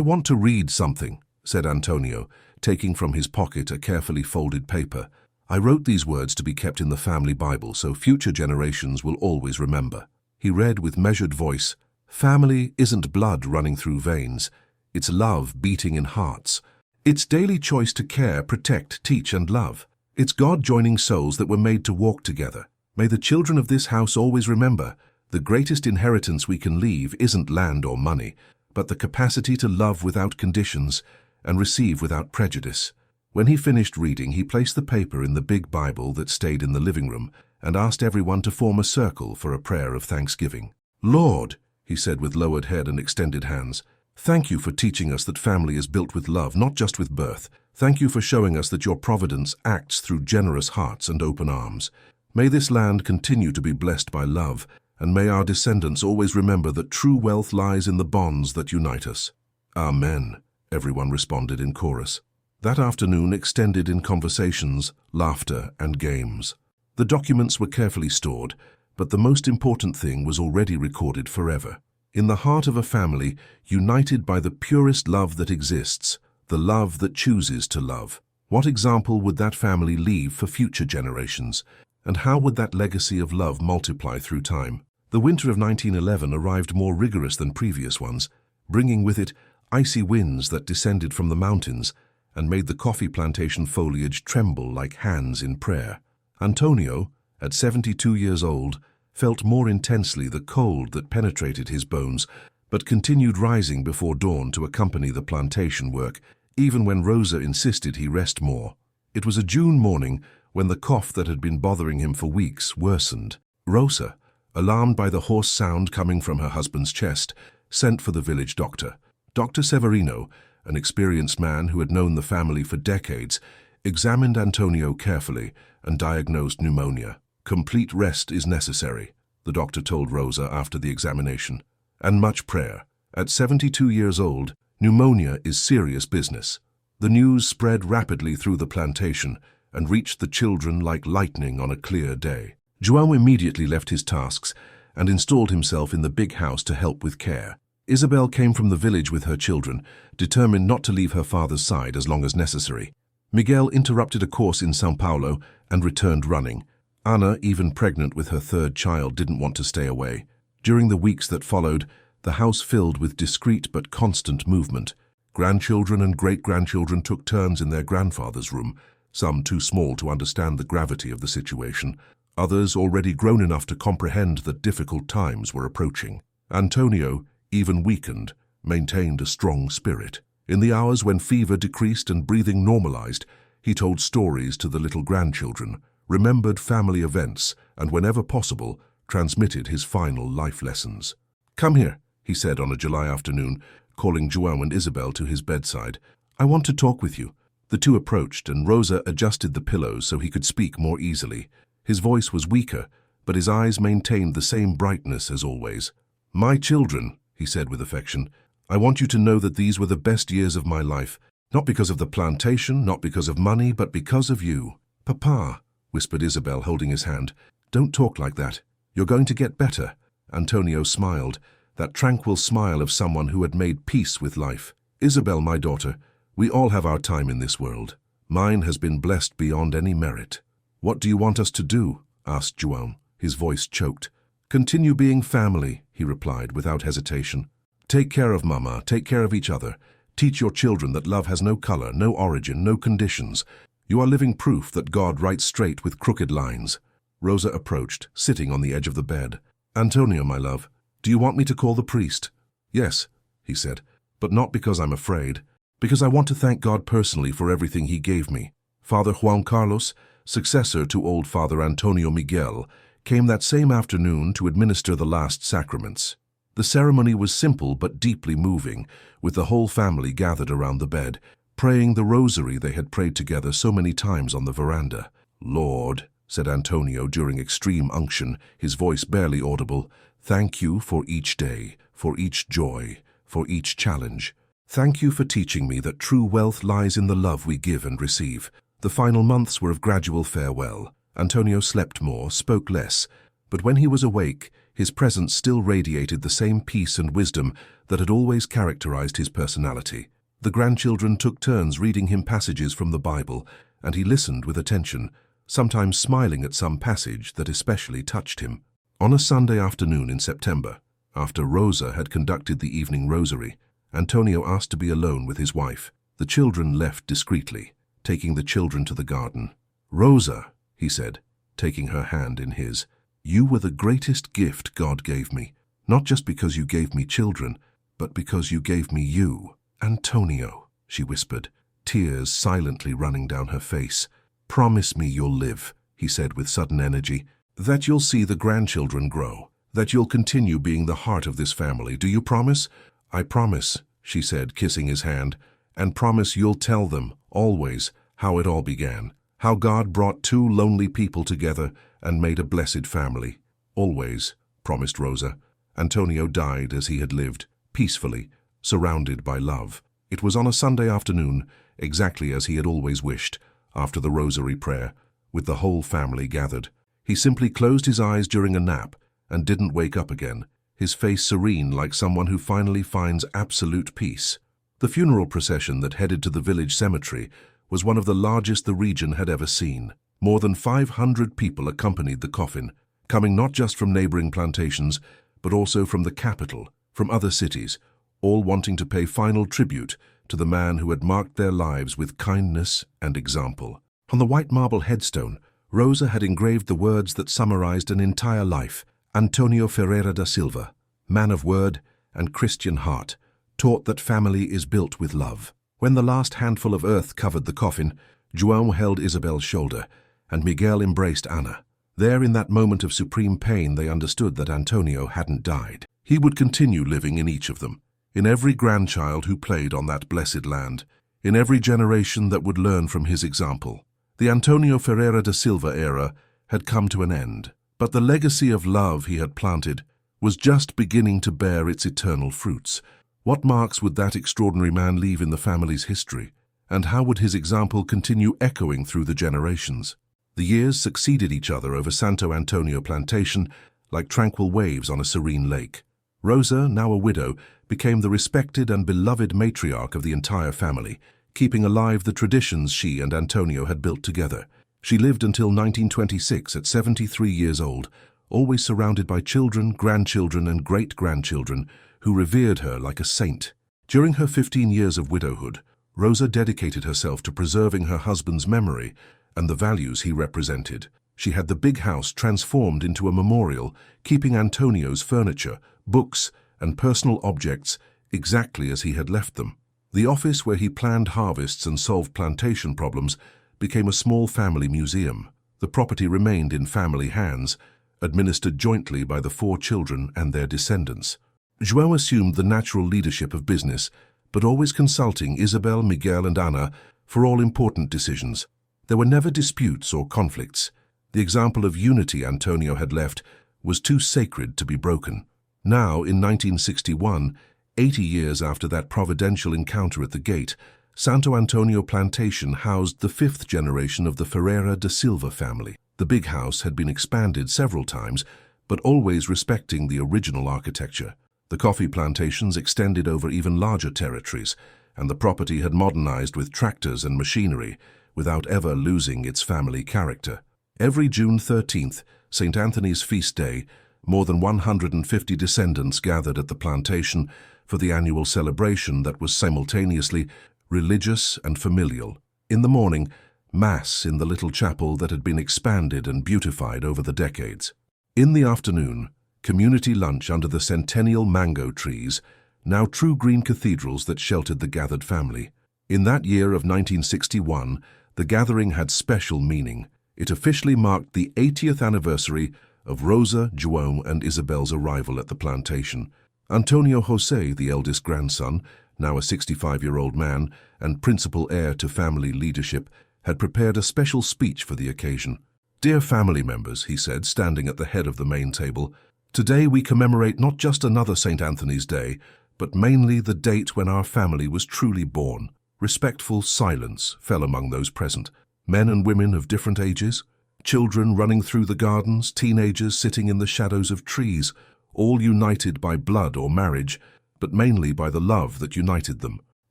want to read something," said Antonio, taking from his pocket a carefully folded paper. "I wrote these words to be kept in the family Bible so future generations will always remember." He read with measured voice, "Family isn't blood running through veins. It's love beating in hearts. It's daily choice to care, protect, teach, and love. It's God joining souls that were made to walk together. May the children of this house always remember, the greatest inheritance we can leave isn't land or money, but the capacity to love without conditions and receive without prejudice." When he finished reading, he placed the paper in the big Bible that stayed in the living room and asked everyone to form a circle for a prayer of thanksgiving. "Lord," he said with lowered head and extended hands, "thank you for teaching us that family is built with love, not just with birth. Thank you for showing us that your providence acts through generous hearts and open arms. May this land continue to be blessed by love, and may our descendants always remember that true wealth lies in the bonds that unite us." "Amen," everyone responded in chorus. That afternoon extended in conversations, laughter, and games. The documents were carefully stored, but the most important thing was already recorded forever. In the heart of a family, united by the purest love that exists, the love that chooses to love. What example would that family leave for future generations? And how would that legacy of love multiply through time? The winter of 1911 arrived more rigorous than previous ones, bringing with it icy winds that descended from the mountains and made the coffee plantation foliage tremble like hands in prayer. Antonio, at 72 years old, felt more intensely the cold that penetrated his bones, but continued rising before dawn to accompany the plantation work, even when Rosa insisted he rest more. It was a June morning when the cough that had been bothering him for weeks worsened. Rosa, alarmed by the hoarse sound coming from her husband's chest, sent for the village doctor. Dr. Severino, an experienced man who had known the family for decades, examined Antonio carefully and diagnosed pneumonia. "Complete rest is necessary," the doctor told Rosa after the examination, "and much prayer. At 72 years old, pneumonia is serious business. The news spread rapidly through the plantation and reached the children like lightning on a clear day. João immediately left his tasks and installed himself in the big house to help with care. Isabel came from the village with her children, determined not to leave her father's side as long as necessary. Miguel interrupted a course in São Paulo and returned running. Ana, even pregnant with her third child, didn't want to stay away. During the weeks that followed, the house filled with discreet but constant movement. Grandchildren and great-grandchildren took turns in their grandfather's room, some too small to understand the gravity of the situation, others already grown enough to comprehend that difficult times were approaching. Antonio, even weakened, maintained a strong spirit. In the hours when fever decreased and breathing normalized, he told stories to the little grandchildren, remembered family events, and whenever possible, transmitted his final life lessons. "Come here," he said on a July afternoon, calling João and Isabel to his bedside. "I want to talk with you." The two approached, and Rosa adjusted the pillows so he could speak more easily. His voice was weaker, but his eyes maintained the same brightness as always. "My children," he said with affection, "I want you to know that these were the best years of my life, not because of the plantation, not because of money, but because of you." "Papa," whispered Isabel, holding his hand, "don't talk like that. You're going to get better." Antonio smiled, that tranquil smile of someone who had made peace with life. "Isabel, my daughter, we all have our time in this world. Mine has been blessed beyond any merit." "What do you want us to do?" asked João. His voice choked. "Continue being family," he replied without hesitation. "Take care of Mama, take care of each other. Teach your children that love has no color, no origin, no conditions. You are living proof that God writes straight with crooked lines." Rosa approached, sitting on the edge of the bed. "Antonio, my love, do you want me to call the priest?" "Yes," he said, "but not because I'm afraid. Because I want to thank God personally for everything he gave me." Father Juan Carlos, successor to old Father Antonio Miguel, came that same afternoon to administer the last sacraments. The ceremony was simple but deeply moving, with the whole family gathered around the bed, praying the rosary they had prayed together so many times on the veranda. "Lord," said Antonio during extreme unction, his voice barely audible, "thank you for each day, for each joy, for each challenge. Thank you for teaching me that true wealth lies in the love we give and receive." The final months were of gradual farewell. Antonio slept more, spoke less, but when he was awake, his presence still radiated the same peace and wisdom that had always characterized his personality. The grandchildren took turns reading him passages from the Bible, and he listened with attention, sometimes smiling at some passage that especially touched him. On a Sunday afternoon in September, after Rosa had conducted the evening rosary, Antonio asked to be alone with his wife. The children left discreetly, taking the children to the garden. "Rosa," he said, taking her hand in his, "you were the greatest gift God gave me, not just because you gave me children, but because you gave me you." "Antonio," she whispered, tears silently running down her face. "Promise me you'll live," he said with sudden energy, "that you'll see the grandchildren grow, that you'll continue being the heart of this family. Do you promise?" "I promise," she said, kissing his hand, "and promise you'll tell them, always, how it all began, how God brought two lonely people together and made a blessed family." "Always," promised Rosa. Antonio died as he had lived, peacefully, surrounded by love. It was on a Sunday afternoon, exactly as he had always wished, after the rosary prayer, with the whole family gathered. He simply closed his eyes during a nap and didn't wake up again, his face serene like someone who finally finds absolute peace. The funeral procession that headed to the village cemetery was one of the largest the region had ever seen. More than 500 people accompanied the coffin, coming not just from neighboring plantations, but also from the capital, from other cities, all wanting to pay final tribute to the man who had marked their lives with kindness and example. On the white marble headstone, Rosa had engraved the words that summarized an entire life: Antonio Ferreira da Silva, man of word and Christian heart, taught that family is built with love. When the last handful of earth covered the coffin, João held Isabel's shoulder, and Miguel embraced Ana. There, in that moment of supreme pain, they understood that Antonio hadn't died. He would continue living in each of them, in every grandchild who played on that blessed land, in every generation that would learn from his example. The Antonio Ferreira da Silva era had come to an end, but the legacy of love he had planted was just beginning to bear its eternal fruits. What marks would that extraordinary man leave in the family's history? And how would his example continue echoing through the generations? The years succeeded each other over Santo Antonio plantation like tranquil waves on a serene lake. Rosa, now a widow, became the respected and beloved matriarch of the entire family, keeping alive the traditions she and Antonio had built together. She lived until 1926 at 73 years old, always surrounded by children, grandchildren, and great-grandchildren who revered her like a saint. During her 15 years of widowhood, Rosa dedicated herself to preserving her husband's memory and the values he represented. She had the big house transformed into a memorial, keeping Antonio's furniture, books, and personal objects exactly as he had left them. The office where he planned harvests and solved plantation problems became a small family museum. The property remained in family hands, administered jointly by the 4 children and their descendants. João assumed the natural leadership of business, but always consulting Isabel, Miguel, and Ana for all important decisions. There were never disputes or conflicts. The example of unity Antonio had left was too sacred to be broken. Now, in 1961, 80 years after that providential encounter at the gate, Santo Antonio Plantation housed the 5th generation of the Ferreira da Silva family. The big house had been expanded several times, but always respecting the original architecture. The coffee plantations extended over even larger territories, and the property had modernized with tractors and machinery, without ever losing its family character. Every June 13th, St. Anthony's feast day, more than 150 descendants gathered at the plantation for the annual celebration that was simultaneously religious and familial. In the morning, Mass in the little chapel that had been expanded and beautified over the decades. In the afternoon, community lunch under the centennial mango trees, now true green cathedrals that sheltered the gathered family. In that year of 1961, the gathering had special meaning. It officially marked the 80th anniversary of Rosa, João, and Isabel's arrival at the plantation. Antonio José, the eldest grandson, now a 65-year-old man and principal heir to family leadership, had prepared a special speech for the occasion. "Dear family members," he said, standing at the head of the main table, "today we commemorate not just another St. Anthony's Day, but mainly the date when our family was truly born." Respectful silence fell among those present. Men and women of different ages, children running through the gardens, teenagers sitting in the shadows of trees, all united by blood or marriage, but mainly by the love that united them.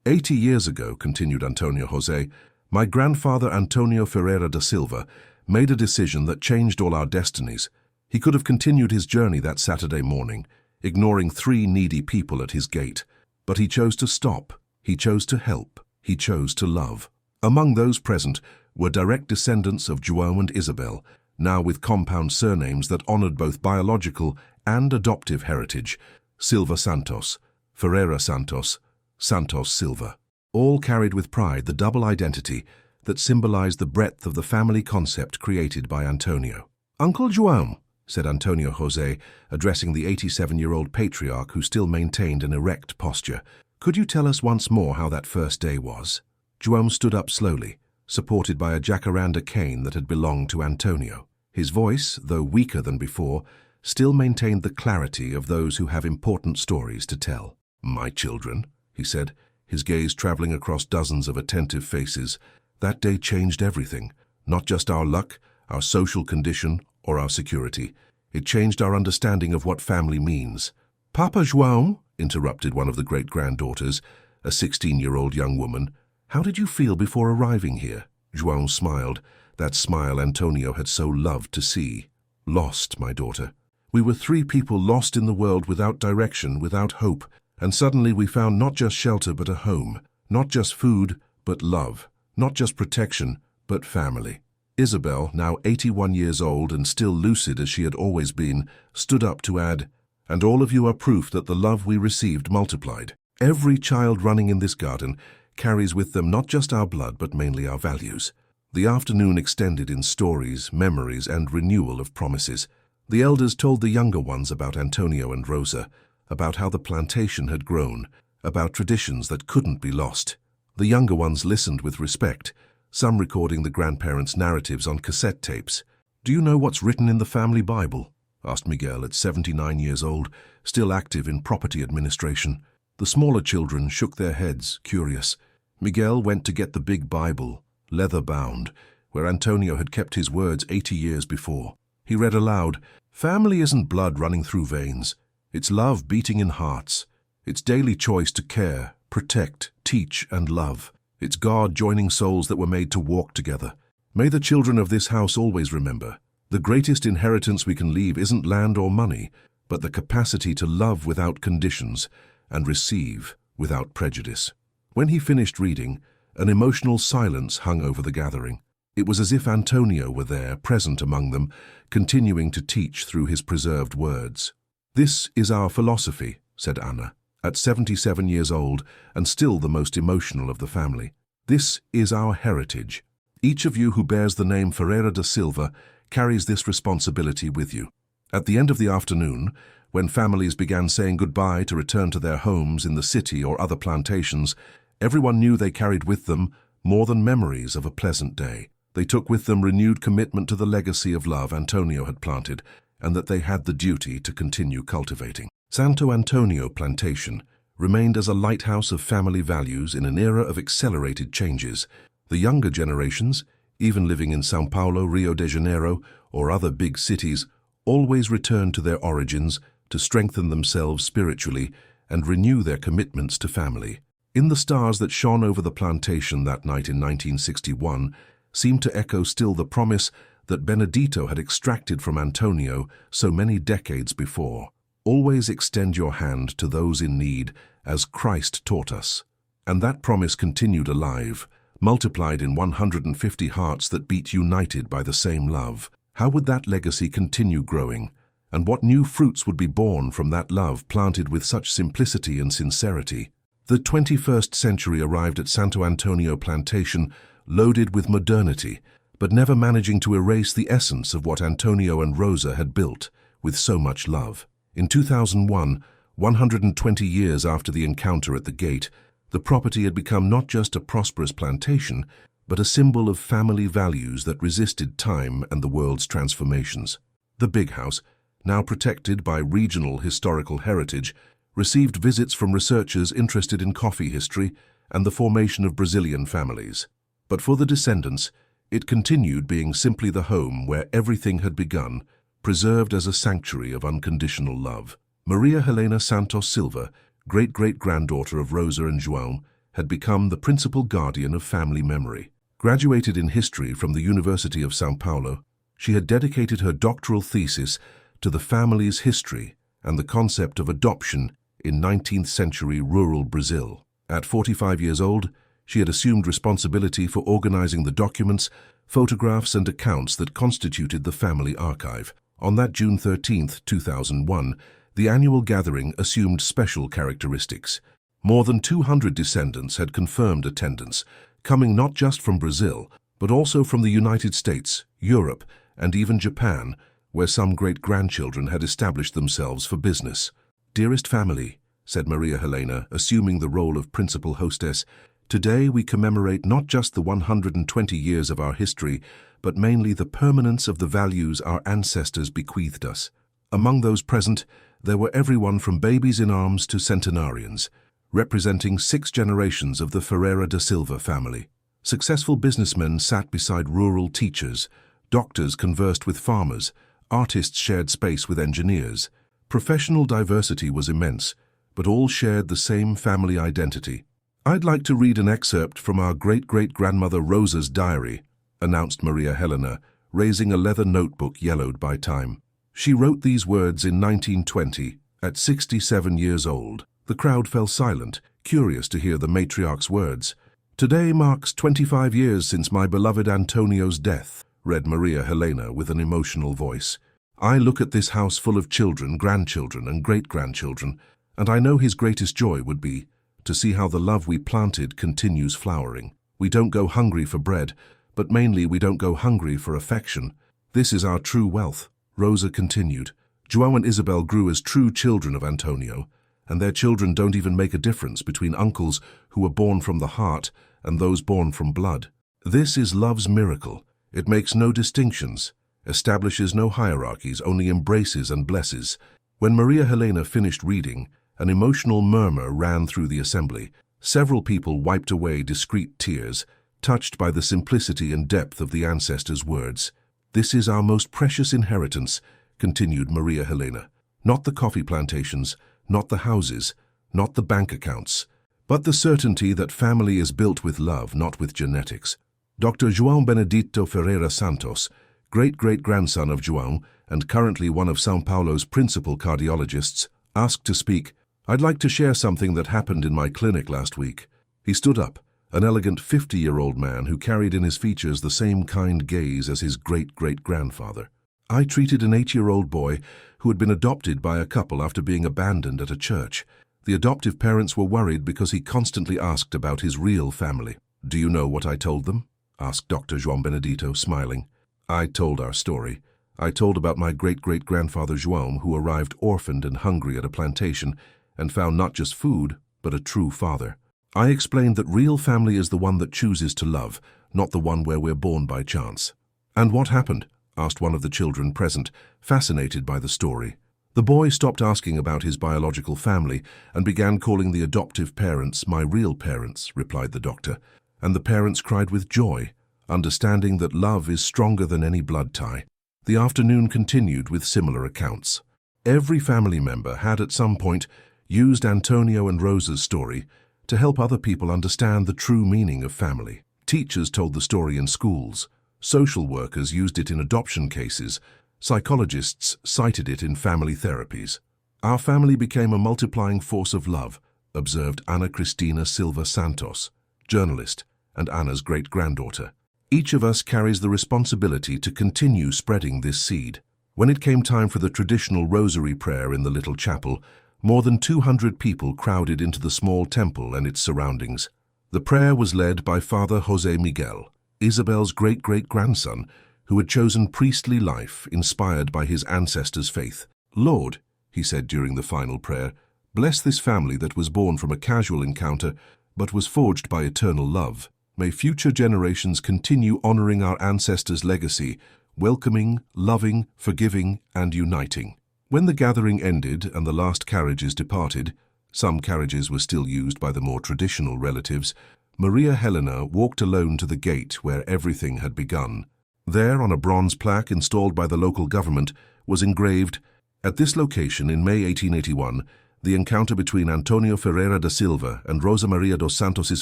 80 years ago, continued Antonio José, my grandfather Antonio Ferreira da Silva made a decision that changed all our destinies. He could have continued his journey that Saturday morning, ignoring 3 needy people at his gate. But he chose to stop. He chose to help. He chose to love. Among those present were direct descendants of João and Isabel, now with compound surnames that honored both biological and adoptive heritage: Silva Santos, Ferreira Santos, Santos Silva. All carried with pride the double identity that symbolized the breadth of the family concept created by Antonio. "Uncle João," said Antonio José, addressing the 87-year-old patriarch who still maintained an erect posture, "could you tell us once more how that first day was?" João stood up slowly, supported by a jacaranda cane that had belonged to Antonio. His voice, though weaker than before, still maintained the clarity of those who have important stories to tell. "My children," he said, his gaze traveling across dozens of attentive faces, "that day changed everything, not just our luck, our social condition, or our security. It changed our understanding of what family means." "Papa João," interrupted one of the great-granddaughters, a 16-year-old young woman, "how did you feel before arriving here?" João smiled, that smile Antonio had so loved to see. "Lost, my daughter. We were 3 people lost in the world without direction, without hope, and suddenly we found not just shelter but a home, not just food but love, not just protection but family." Isabel, now 81 years old and still lucid as she had always been, stood up to add, "And all of you are proof that the love we received multiplied. Every child running in this garden carries with them not just our blood but mainly our values." The afternoon extended in stories, memories, and renewal of promises. The elders told the younger ones about Antonio and Rosa, about how the plantation had grown, about traditions that couldn't be lost. The younger ones listened with respect, some recording the grandparents' narratives on cassette tapes. "Do you know what's written in the family Bible?" asked Miguel at 79 years old, still active in property administration. The smaller children shook their heads, curious. Miguel went to get the big Bible, leather-bound, where Antonio had kept his words 80 years before. He read aloud, "Family isn't blood running through veins. It's love beating in hearts. It's daily choice to care, protect, teach, and love. It's God joining souls that were made to walk together. May the children of this house always remember, the greatest inheritance we can leave isn't land or money, but the capacity to love without conditions and receive without prejudice." When he finished reading, an emotional silence hung over the gathering. It was as if Antonio were there, present among them, continuing to teach through his preserved words. "This is our philosophy," said Anna, at 77 years old and still the most emotional of the family. "This is our heritage. Each of you who bears the name Ferreira da Silva carries this responsibility with you." At the end of the afternoon, when families began saying goodbye to return to their homes in the city or other plantations, everyone knew they carried with them more than memories of a pleasant day. They took with them renewed commitment to the legacy of love Antonio had planted, and that they had the duty to continue cultivating. Santo Antonio Plantation remained as a lighthouse of family values in an era of accelerated changes. The younger generations, even living in São Paulo, Rio de Janeiro, or other big cities, always returned to their origins to strengthen themselves spiritually and renew their commitments to family. In the stars that shone over the plantation that night in 1961 seemed to echo still the promise that Benedito had extracted from Antonio so many decades before. Always extend your hand to those in need, as Christ taught us. And that promise continued alive, multiplied in 150 hearts that beat united by the same love. How would that legacy continue growing? And what new fruits would be born from that love planted with such simplicity and sincerity? The 21st century arrived at Santo Antonio Plantation loaded with modernity, but never managing to erase the essence of what Antonio and Rosa had built with so much love. In 2001, 120 years after the encounter at the gate, the property had become not just a prosperous plantation, but a symbol of family values that resisted time and the world's transformations. The big house, now protected by regional historical heritage, received visits from researchers interested in coffee history and the formation of Brazilian families. But for the descendants, it continued being simply the home where everything had begun, preserved as a sanctuary of unconditional love. Maria Helena Santos Silva, great-great-granddaughter of Rosa and João, had become the principal guardian of family memory. Graduated in history from the University of São Paulo, she had dedicated her doctoral thesis to the family's history and the concept of adoption in 19th century rural Brazil. At 45 years old, she had assumed responsibility for organizing the documents, photographs, and accounts that constituted the family archive. On that June 13, 2001, the annual gathering assumed special characteristics. More than 200 descendants had confirmed attendance, coming not just from Brazil, but also from the United States, Europe, and even Japan, where some great-grandchildren had established themselves for business. "Dearest family," said Maria Helena, assuming the role of principal hostess, "today we commemorate not just the 120 years of our history, but mainly the permanence of the values our ancestors bequeathed us. Among those present, there were everyone from babies in arms to centenarians, representing 6 generations of the Ferreira da Silva family. Successful businessmen sat beside rural teachers, doctors conversed with farmers, artists shared space with engineers. Professional diversity was immense, but all shared the same family identity. I'd like to read an excerpt from our great-great-grandmother Rosa's diary," announced Maria Helena, raising a leather notebook yellowed by time. She wrote these words in 1920, at 67 years old. The crowd fell silent, curious to hear the matriarch's words. "Today marks 25 years since my beloved Antonio's death," read Maria Helena with an emotional voice. "I look at this house full of children, grandchildren, and great-grandchildren, and I know his greatest joy would be to see how the love we planted continues flowering. We don't go hungry for bread, but mainly we don't go hungry for affection. This is our true wealth." Rosa continued. "João and Isabel grew as true children of Antonio, and their children don't even make a difference between uncles who were born from the heart and those born from blood. This is love's miracle. It makes no distinctions, establishes no hierarchies, only embraces and blesses." When Maria Helena finished reading, an emotional murmur ran through the assembly. Several people wiped away discreet tears, touched by the simplicity and depth of the ancestors' words. "This is our most precious inheritance," continued Maria Helena. "Not the coffee plantations, not the houses, not the bank accounts, but the certainty that family is built with love, not with genetics." Dr. João Benedito Ferreira Santos, great-great-grandson of João and currently one of São Paulo's principal cardiologists, asked to speak. "I'd like to share something that happened in my clinic last week." He stood up, an elegant 50-year-old man who carried in his features the same kind gaze as his great-great-grandfather. "I treated an 8-year-old boy who had been adopted by a couple after being abandoned at a church. The adoptive parents were worried because he constantly asked about his real family." "Do you know what I told them?" asked Dr. João Benedito, smiling. "I told our story. I told about my great-great-grandfather João, who arrived orphaned and hungry at a plantation and found not just food, but a true father. I explained that real family is the one that chooses to love, not the one where we're born by chance." "And what happened?" asked one of the children present, fascinated by the story. "The boy stopped asking about his biological family and began calling the adoptive parents my real parents," replied the doctor. "And the parents cried with joy, understanding that love is stronger than any blood tie." The afternoon continued with similar accounts. Every family member had at some point used Antonio and Rosa's story to help other people understand the true meaning of family. Teachers told the story in schools, social workers used it in adoption cases, psychologists cited it in family therapies. "Our family became a multiplying force of love," observed Ana Cristina Silva Santos, journalist and Anna's great-granddaughter. "Each of us carries the responsibility to continue spreading this seed." When it came time for the traditional rosary prayer in the little chapel, more than 200 people crowded into the small temple and its surroundings. The prayer was led by Father José Miguel, Isabel's great-great-grandson, who had chosen priestly life inspired by his ancestors' faith. "Lord," he said during the final prayer, "bless this family that was born from a casual encounter but was forged by eternal love. May future generations continue honoring our ancestors' legacy, welcoming, loving, forgiving, and uniting." When the gathering ended and the last carriages departed, some carriages were still used by the more traditional relatives, Maria Helena walked alone to the gate where everything had begun. There, on a bronze plaque installed by the local government, was engraved, "At this location in May 1881, the encounter between Antonio Ferreira da Silva and Rosa Maria dos Santos'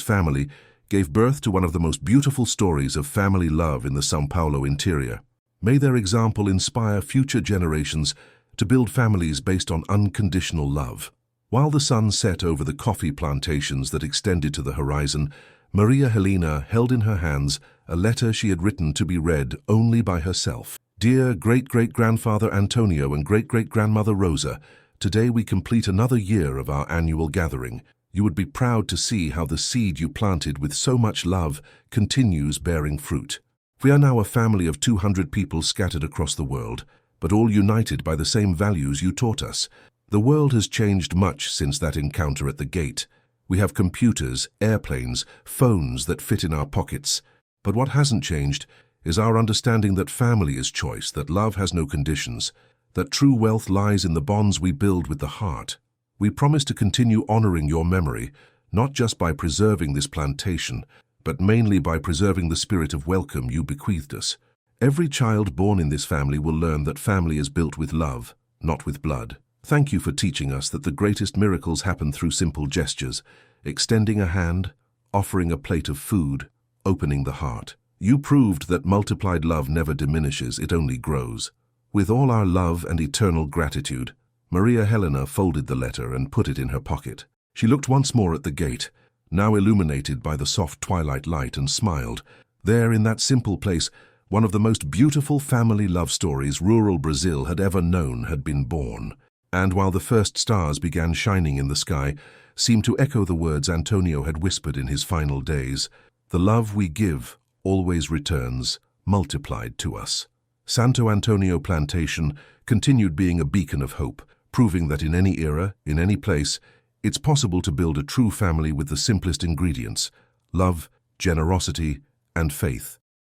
family gave birth to one of the most beautiful stories of family love in the São Paulo interior. May their example inspire future generations to build families based on unconditional love." While the sun set over the coffee plantations that extended to the horizon, Maria Helena held in her hands a letter she had written to be read only by herself. "Dear great-great-grandfather Antonio and great-great-grandmother Rosa, today we complete another year of our annual gathering. You would be proud to see how the seed you planted with so much love continues bearing fruit. We are now a family of 200 people scattered across the world, but all united by the same values you taught us. The world has changed much since that encounter at the gate. We have computers, airplanes, phones that fit in our pockets. But what hasn't changed is our understanding that family is choice, that love has no conditions, that true wealth lies in the bonds we build with the heart. We promise to continue honoring your memory, not just by preserving this plantation, but mainly by preserving the spirit of welcome you bequeathed us. Every child born in this family will learn that family is built with love, not with blood. Thank you for teaching us that the greatest miracles happen through simple gestures, extending a hand, offering a plate of food, opening the heart. You proved that multiplied love never diminishes, it only grows. With all our love and eternal gratitude." Maria Helena folded the letter and put it in her pocket. She looked once more at the gate, now illuminated by the soft twilight light, and smiled. There, in that simple place, one of the most beautiful family love stories rural Brazil had ever known had been born. And while the first stars began shining in the sky, seemed to echo the words Antonio had whispered in his final days, "The love we give always returns, multiplied to us." Santo Antonio Plantation continued being a beacon of hope, proving that in any era, in any place, it's possible to build a true family with the simplest ingredients: love, generosity, and faith.